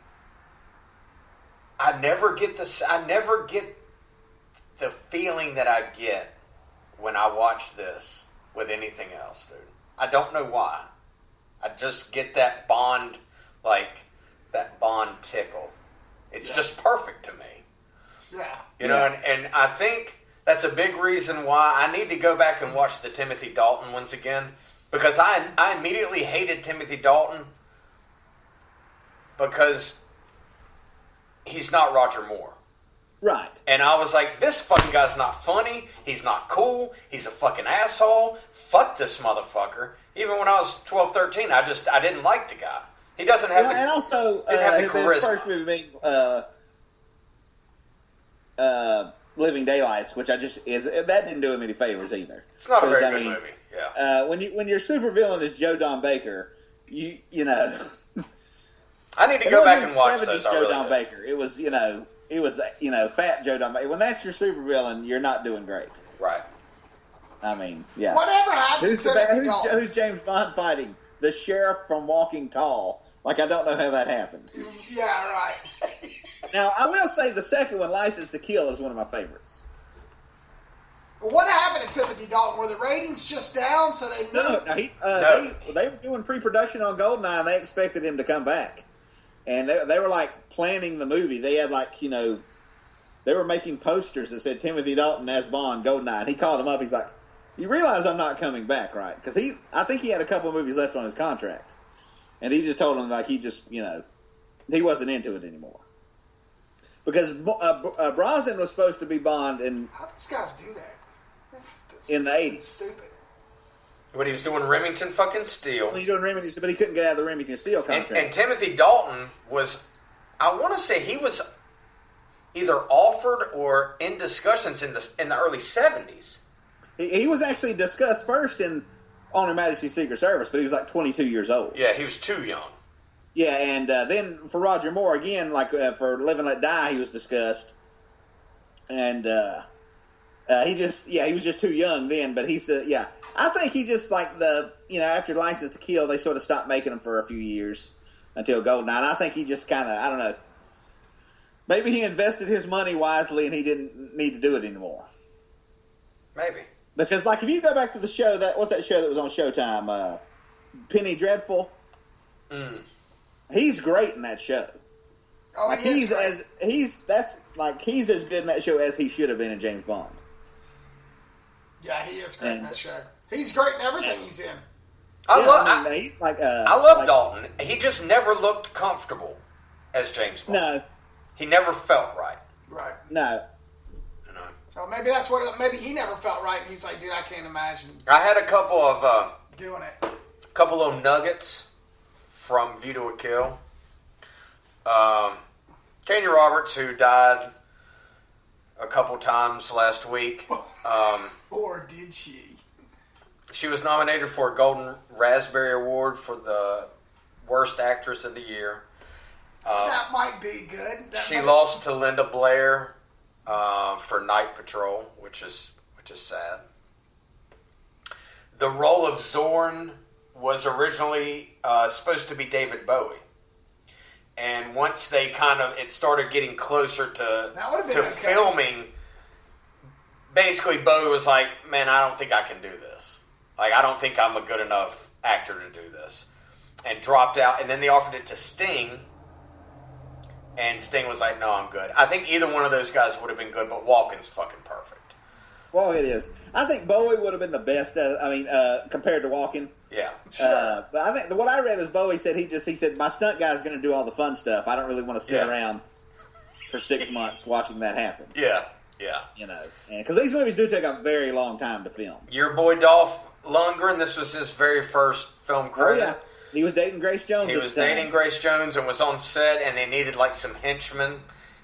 Speaker 1: I never get the feeling that I get when I watch this with anything else, dude. I don't know why. I just get that Bond tickle. It's just perfect to me.
Speaker 3: Yeah.
Speaker 1: You know, and I think that's a big reason why I need to go back and watch the Timothy Dalton ones again. Because I immediately hated Timothy Dalton because he's not Roger Moore.
Speaker 6: Right.
Speaker 1: And I was like, this fucking guy's not funny. He's not cool. He's a fucking asshole. Fuck this motherfucker. Even when I was 12, 13, I didn't like the guy. He doesn't have
Speaker 6: and also
Speaker 1: his
Speaker 6: his first movie being Living Daylights, which that didn't do him any favors either.
Speaker 1: It's not a very good movie. Yeah.
Speaker 6: When your supervillain is Joe Don Baker, you know.
Speaker 1: I need to go back and watch those.
Speaker 6: Joe Don Baker. It was fat Joe Don Baker. When that's your supervillain, you're not doing great.
Speaker 1: Right.
Speaker 6: I mean, yeah.
Speaker 3: Whatever happened
Speaker 6: who's James Bond fighting? The sheriff from Walking Tall. Like, I don't know how that happened.
Speaker 3: Yeah, right.
Speaker 6: Now, I will say the second one, License to Kill, is one of my favorites.
Speaker 3: Well, what happened to Timothy Dalton? Were the ratings just down, so they moved?
Speaker 6: No, they were doing pre-production on Goldeneye, and they expected him to come back. And they were, like, planning the movie. They had, like, you know, they were making posters that said Timothy Dalton as Bond, Goldeneye. And he called him up. He's like, you realize I'm not coming back, right? Because I think he had a couple of movies left on his contract. And he just told him, like, he just, you know, he wasn't into it anymore. Because Brosnan was supposed to be Bond
Speaker 3: How do these guys do that?
Speaker 6: in the 80s.
Speaker 3: Stupid.
Speaker 1: When he was doing Remington fucking Steel.
Speaker 6: He doing Remington, but he couldn't get out of the Remington Steel contract.
Speaker 1: And Timothy Dalton was, I want to say he was either offered or in discussions in the early 70s
Speaker 6: He was actually discussed first on Her Majesty's Secret Service, but he was like 22 years old.
Speaker 1: Yeah, he was too young.
Speaker 6: Yeah, and then for Roger Moore, again, like for Live and Let Die, he was discussed. And he was just too young then, but he said, I think he just like after License to Kill, they sort of stopped making them for a few years until Goldeneye. And I think he just kind of, I don't know, maybe he invested his money wisely and he didn't need to do it anymore.
Speaker 1: Maybe.
Speaker 6: Because like if you go back to the show, what's that show that was on Showtime? Penny Dreadful? He's great in that show.
Speaker 3: Oh,
Speaker 6: like he's as good in that show as he should have been in James Bond.
Speaker 3: Yeah, he is great in that show. He's great in everything he's in.
Speaker 1: I love
Speaker 6: like,
Speaker 1: Dalton. He just never looked comfortable as James Bond.
Speaker 6: No.
Speaker 1: He never felt right.
Speaker 3: Right.
Speaker 6: No.
Speaker 1: You know?
Speaker 3: So maybe that's what. Maybe he never felt right, and he's like, dude, I can't imagine
Speaker 1: I had a couple of
Speaker 3: doing it.
Speaker 1: couple of nuggets from View to a Kill. Janie Roberts, who died a couple times last week.
Speaker 3: Or did she?
Speaker 1: She was nominated for a Golden Raspberry Award for the Worst Actress of the Year.
Speaker 3: That might be good.
Speaker 1: She lost to Linda Blair for Night Patrol, which is sad. The role of Zorn was originally supposed to be David Bowie. And once they it started getting closer to filming, basically Bowie was like, man, I don't think I can do this. Like, I don't think I'm a good enough actor to do this. And dropped out. And then they offered it to Sting. And Sting was like, no, I'm good. I think either one of those guys would have been good, but Walken's fucking perfect.
Speaker 6: Well, it is. I think Bowie would have been the best at it. I mean, compared to Walken.
Speaker 1: Yeah.
Speaker 6: Sure. But I think what I read is Bowie said he said my stunt guy's going to do all the fun stuff. I don't really want to sit around for 6 months watching that happen.
Speaker 1: Yeah.
Speaker 6: Because these movies do take a very long time to film.
Speaker 1: Your boy Dolph Lundgren, this was his very first film credit.
Speaker 6: Oh, yeah. He was dating Grace Jones.
Speaker 1: He was dating Grace Jones and was on set, and they needed like some henchmen.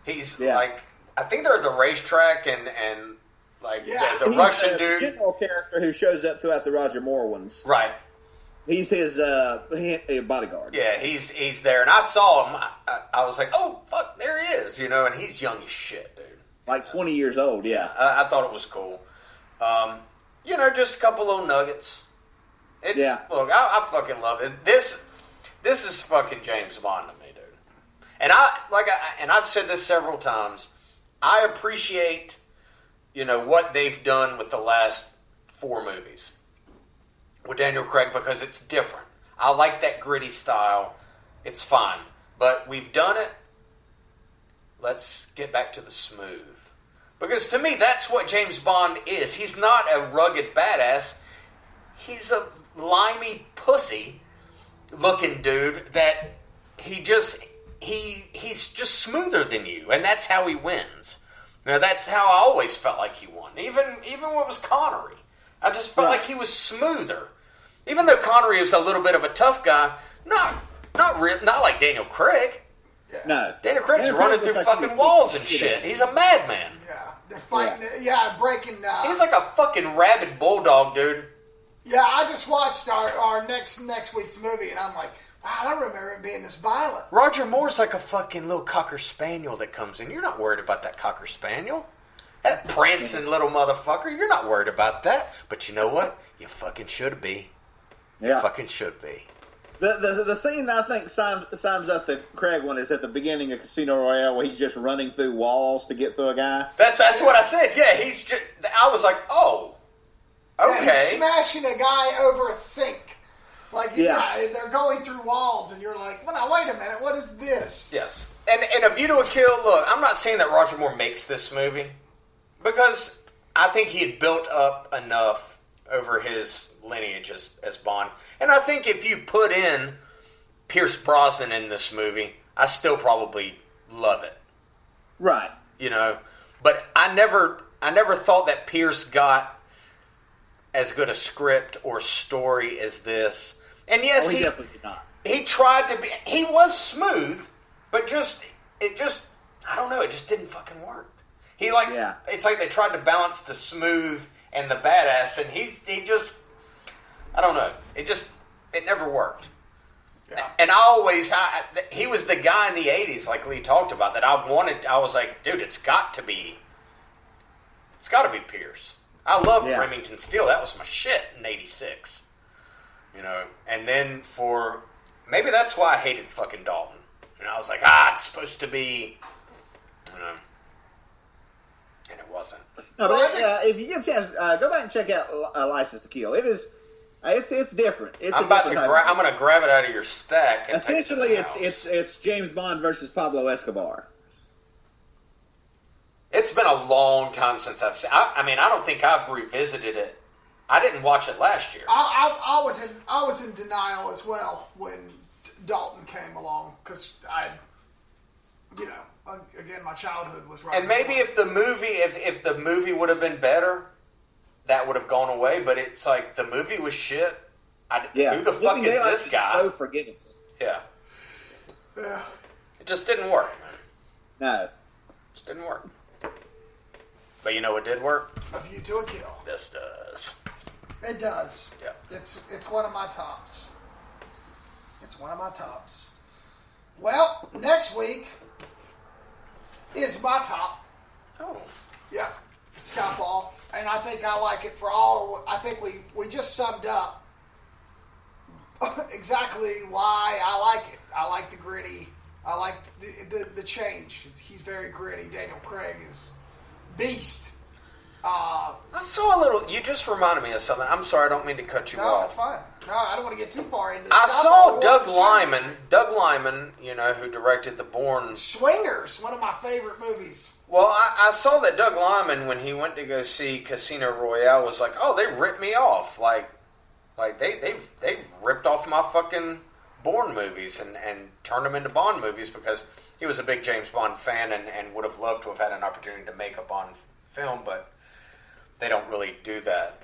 Speaker 1: He's like, I think they're at the racetrack and like the Russian dude.
Speaker 6: The general character who shows up throughout the Roger Moore ones.
Speaker 1: Right.
Speaker 6: He's his bodyguard.
Speaker 1: Yeah, he's there, and I saw him. I was like, oh fuck, there he is, and he's young as shit, dude.
Speaker 6: Like 20 years old. Yeah.
Speaker 1: I thought it was cool. Just a couple little nuggets. Look, I fucking love it. This is fucking James Bond to me, dude. And I've said this several times. I appreciate, what they've done with the last 4 movies with Daniel Craig because it's different. I like that gritty style. It's fine. But we've done it. Let's get back to the smooth. Because to me, that's what James Bond is. He's not a rugged badass. He's a limey pussy looking dude that he's just smoother than you. And that's how he wins. That's how I always felt like he won. Even when it was Connery. I just felt like he was smoother. Even though Connery was a little bit of a tough guy, not like Daniel Craig.
Speaker 3: Yeah.
Speaker 6: No.
Speaker 1: Daniel Craig's running through fucking walls and shit. He's a madman.
Speaker 3: Yeah, they're fighting. Breaking.
Speaker 1: He's like a fucking rabid bulldog, dude.
Speaker 3: Yeah, I just watched our next week's movie, and I'm like, wow, I don't remember it being this violent.
Speaker 1: Roger Moore's like a fucking little cocker spaniel that comes in. You're not worried about that cocker spaniel. That prancing little motherfucker, you're not worried about that. But you know what? You fucking should be.
Speaker 6: Yeah.
Speaker 1: You fucking should be.
Speaker 6: The scene that I think sums up the Craig one is at the beginning of Casino Royale where he's just running through walls to get through a guy.
Speaker 1: That's what I said. Yeah, he's just... I was like, oh, okay.
Speaker 3: Yeah, he's smashing a guy over a sink. Like, they're going through walls, and you're like, well, now, wait a minute, what is this?
Speaker 1: Yes. And A View to a Kill, look, I'm not saying that Roger Moore makes this movie, because I think he had built up enough over his lineage as Bond. And I think if you put in Pierce Brosnan in this movie, I still probably love it.
Speaker 6: Right.
Speaker 1: But I never thought that Pierce got as good a script or story as this. And yes,
Speaker 6: he definitely did not.
Speaker 1: He tried to be. He was smooth, but I don't know. It just didn't fucking work. It's like they tried to balance the smooth and the badass, and he just, I don't know, it never worked.
Speaker 3: Yeah.
Speaker 1: And he was the guy in the 80s, like Lee talked about, that I was like, dude, it's got to be Pierce. I loved Remington Steele. That was my shit in 86. And then maybe that's why I hated fucking Dalton. And I was like, it's supposed to be, and it wasn't.
Speaker 6: No, but if you get a chance, go back and check out License to Kill. It is, it's different.
Speaker 1: I'm going to grab it out of your stack. And
Speaker 6: essentially, it's James Bond versus Pablo Escobar.
Speaker 1: It's been a long time since I've seen. I don't think I've revisited it. I didn't watch it last year.
Speaker 3: I was in denial as well when Dalton came along because again, my childhood was right.
Speaker 1: And maybe if the movie would have been better, that would have gone away. But it's like the movie was shit. Who the fuck is this guy?
Speaker 6: So forgettable.
Speaker 1: Yeah.
Speaker 3: Yeah.
Speaker 1: It just didn't work.
Speaker 6: No.
Speaker 1: It just didn't work. But you know what did work?
Speaker 3: A View to a Kill.
Speaker 1: This does.
Speaker 3: It does.
Speaker 1: Yeah.
Speaker 3: It's one of my tops. It's one of my tops. Well, next week is my top.
Speaker 1: Oh.
Speaker 3: Yeah. Skyfall. And I think I like it for all. I think we just summed up exactly why I like it. I like the gritty. I like the change. He's very gritty. Daniel Craig is beast.
Speaker 1: I saw a little. You just reminded me of something. I'm sorry, I don't mean to cut you
Speaker 3: No,
Speaker 1: off.
Speaker 3: it's fine. No, I don't want to get too far into.
Speaker 1: I saw Doug Liman. Doug Liman, who directed the Bourne.
Speaker 3: Swingers, one of my favorite movies.
Speaker 1: Well, I saw that Doug Liman, when he went to go see Casino Royale, was like, "Oh, they ripped me off. Like they've ripped off my fucking Bourne movies and turned them into Bond movies," because he was a big James Bond fan and would have loved to have had an opportunity to make a Bond film, but they don't really do that.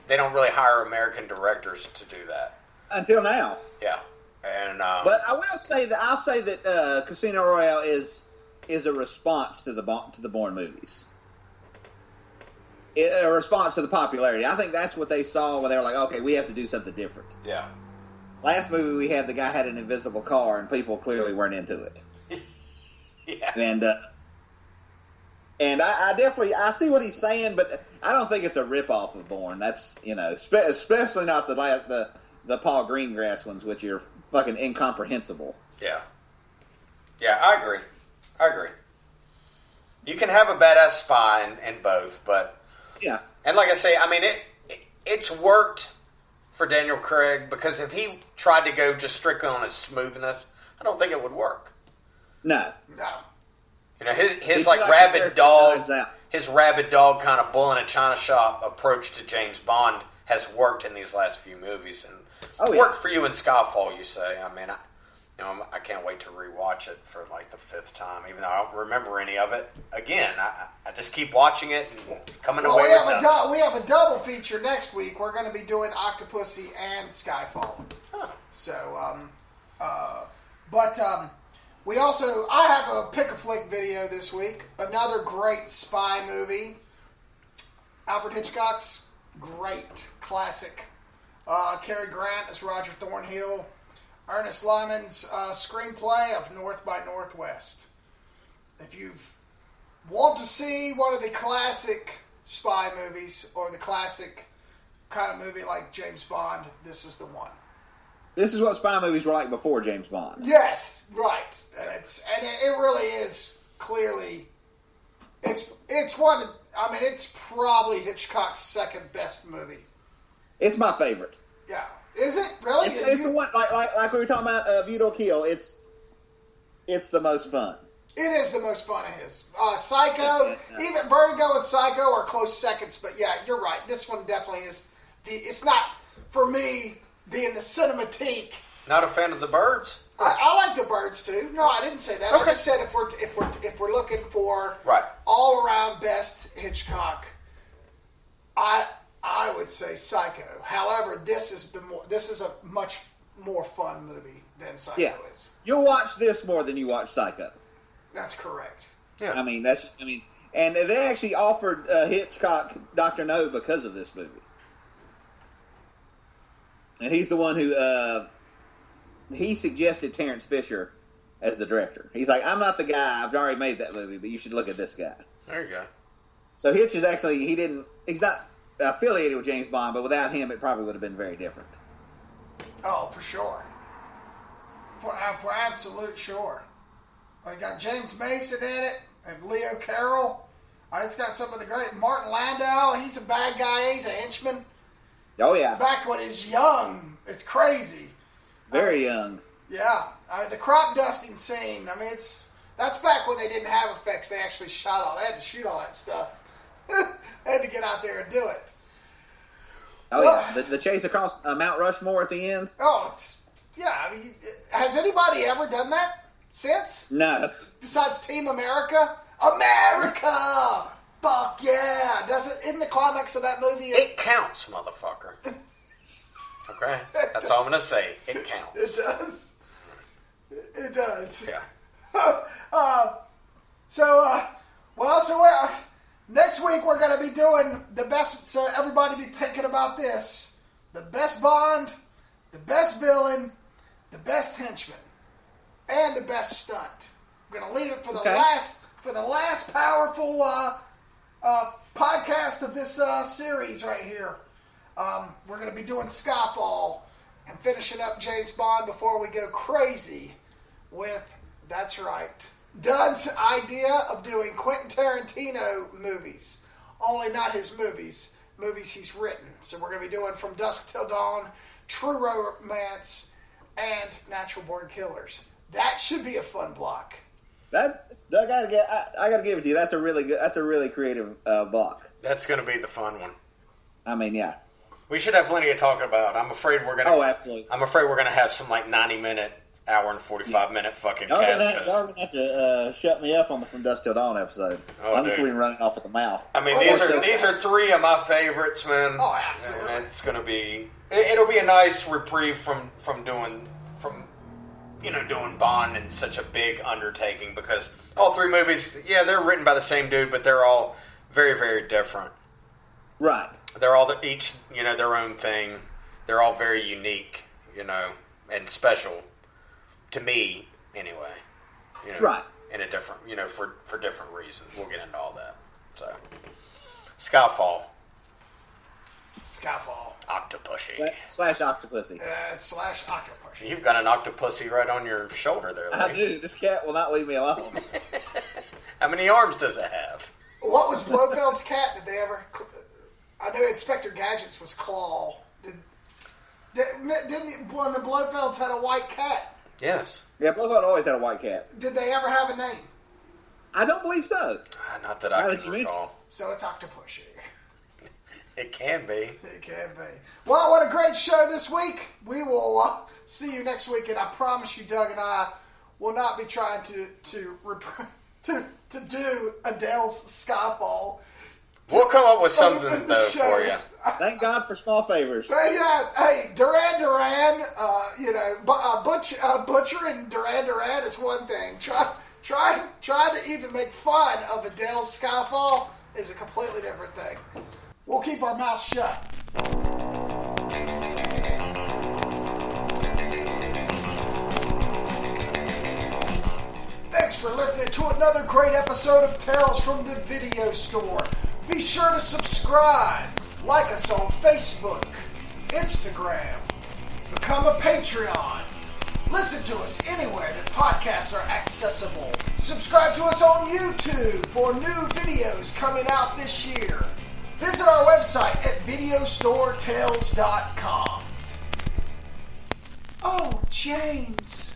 Speaker 1: They don't really hire American directors to do that
Speaker 6: Until now.
Speaker 1: Yeah, and
Speaker 6: but I will say that Casino Royale is a response to the Bourne movies. A response to the popularity. I think that's what they saw when they were like, okay, we have to do something different.
Speaker 1: Yeah.
Speaker 6: Last movie we had, the guy had an invisible car, and people clearly weren't into it.
Speaker 1: Yeah.
Speaker 6: And I definitely see what he's saying, but I don't think it's a ripoff of Bourne. That's especially not the Paul Greengrass ones, which are fucking incomprehensible.
Speaker 1: Yeah. Yeah, I agree. You can have a badass spy in both, but
Speaker 6: yeah.
Speaker 1: And like I say, it's worked for Daniel Craig, because if he tried to go just strictly on his smoothness, I don't think it would work.
Speaker 6: No.
Speaker 1: His like rabid dog, his rabid dog kind of bull in a china shop approach to James Bond has worked in these last few movies, and worked for you in Skyfall. You say, I can't wait to rewatch it for like the 5th time, even though I don't remember any of it. Again, I just keep watching it and coming away with nothing.
Speaker 3: We have a double feature next week. We're going to be doing Octopussy and Skyfall.
Speaker 1: Huh.
Speaker 3: So, we also, I have a pick-a-flick video this week. Another great spy movie. Alfred Hitchcock's great classic. Cary Grant as Roger Thornhill. Ernest Lyman's screenplay of North by Northwest. If you want to see one of the classic spy movies, or the classic kind of movie like James Bond, this is the one.
Speaker 6: This is what spy movies were like before James Bond.
Speaker 3: Yes, right. And it really is clearly, it's one. It's probably Hitchcock's second best movie.
Speaker 6: It's my favorite.
Speaker 3: Yeah. Is it really?
Speaker 6: It's the one like we were talking about View to a Kill. It's the most fun.
Speaker 3: It is the most fun of his. Psycho, even Vertigo and Psycho are close seconds. But yeah, you're right. This one definitely is. It's not for me being the cinematique.
Speaker 1: Not a fan of the Birds?
Speaker 3: I like the Birds too. No, I didn't say that.
Speaker 1: Okay.
Speaker 3: I just said if we're looking for
Speaker 1: right,
Speaker 3: all around best Hitchcock, I would say Psycho. However, this is a much more fun movie than Psycho is.
Speaker 6: You'll watch this more than you watch Psycho.
Speaker 3: That's correct.
Speaker 1: Yeah.
Speaker 6: And they actually offered Hitchcock Dr. No because of this movie. And he's the one who he suggested Terrence Fisher as the director. He's like, I'm not the guy. I've already made that movie, but you should look at this guy.
Speaker 1: There you go.
Speaker 6: So Hitch is actually, he's not affiliated with James Bond, but without him, it probably would have been very different.
Speaker 3: Oh, for sure. For absolute sure. We got James Mason in it, and Leo Carroll. It's got some of the great Martin Landau. He's a bad guy. He's a henchman.
Speaker 6: Oh yeah,
Speaker 3: Back when he's young, it's crazy.
Speaker 6: Very young.
Speaker 3: Yeah, the crop dusting scene. I mean, that's back when they didn't have effects. They actually shot all. They had to shoot all that stuff. They had to get out there and do it.
Speaker 6: Oh yeah, the chase across Mount Rushmore at the end.
Speaker 3: Oh, yeah. I mean, has anybody ever done that since?
Speaker 6: No.
Speaker 3: Besides Team America? America! Fuck yeah! Isn't the climax of that movie?
Speaker 1: It counts, motherfucker. Okay? That's all I'm going to say. It counts.
Speaker 3: It does. It does.
Speaker 1: Yeah.
Speaker 3: Next week we're going to be doing the best, so everybody be thinking about this. The best Bond, the best villain, the best henchman, and the best stunt. We're going to leave it for the last powerful podcast of this series right here. We're going to be doing Skyfall and finishing up James Bond before we go crazy with, that's right, Doug's idea of doing Quentin Tarantino movies. Only not his movies he's written. So we're going to be doing From Dusk Till Dawn, True Romance, and Natural Born Killers. That should be a fun block.
Speaker 6: I gotta give it to you. That's a really creative block.
Speaker 1: That's going to be the fun one.
Speaker 6: I mean, yeah.
Speaker 1: We should have plenty to talk about. I'm afraid we're going to...
Speaker 6: Oh, absolutely.
Speaker 1: I'm afraid we're going to have some, 90-minute, hour and 45-minute fucking
Speaker 6: Y'all
Speaker 1: cast.
Speaker 6: going to have to shut me up on the From Dusk Till Dawn episode.
Speaker 1: Oh,
Speaker 6: I'm just
Speaker 1: dude.
Speaker 6: going to be running off at the mouth.
Speaker 1: I mean, these are three of my favorites, man.
Speaker 3: Oh, absolutely.
Speaker 1: And it's going to be... It'll be a nice reprieve from doing Bond in such a big undertaking, because all three movies, yeah, they're written by the same dude, but they're all very, very different.
Speaker 6: Right.
Speaker 1: They're all each their own thing. They're all very unique, and special to me anyway.
Speaker 6: Right.
Speaker 1: In a different, for different reasons. We'll get into all that. So, Skyfall. Octopussy.
Speaker 6: Slash Octopussy.
Speaker 3: Slash Octopussy.
Speaker 1: You've got an octopussy right on your shoulder there,
Speaker 6: I
Speaker 1: Lee.
Speaker 6: do. This cat will not leave me alone.
Speaker 1: How many arms does it have?
Speaker 3: What was Blofeld's cat? Did they ever... I know Inspector Gadget's was Claw. Didn't one of the Blofelds had a white cat?
Speaker 1: Yes.
Speaker 6: Yeah, Blofeld always had a white cat.
Speaker 3: Did they ever have a name?
Speaker 6: I don't believe so.
Speaker 1: Not that I can recall.
Speaker 3: So it's Octopussy.
Speaker 1: It can be.
Speaker 3: It can be. Well, what a great show this week. We will see you next week, and I promise you, Doug and I will not be trying to do Adele's Skyfall.
Speaker 1: We'll come up with something, though,
Speaker 3: show.
Speaker 1: for you.
Speaker 6: Thank God for small favors.
Speaker 3: Hey, Duran Duran, Butcher and Duran Duran is one thing. Trying to even make fun of Adele's Skyfall is a completely different thing. We'll keep our mouths shut. Thanks for listening to another great episode of Tales from the Video Store. Be sure to subscribe, like us on Facebook, Instagram, become a Patreon, listen to us anywhere that podcasts are accessible. Subscribe to us on YouTube for new videos coming out this year. Visit our website at videostoretales.com. Oh, James.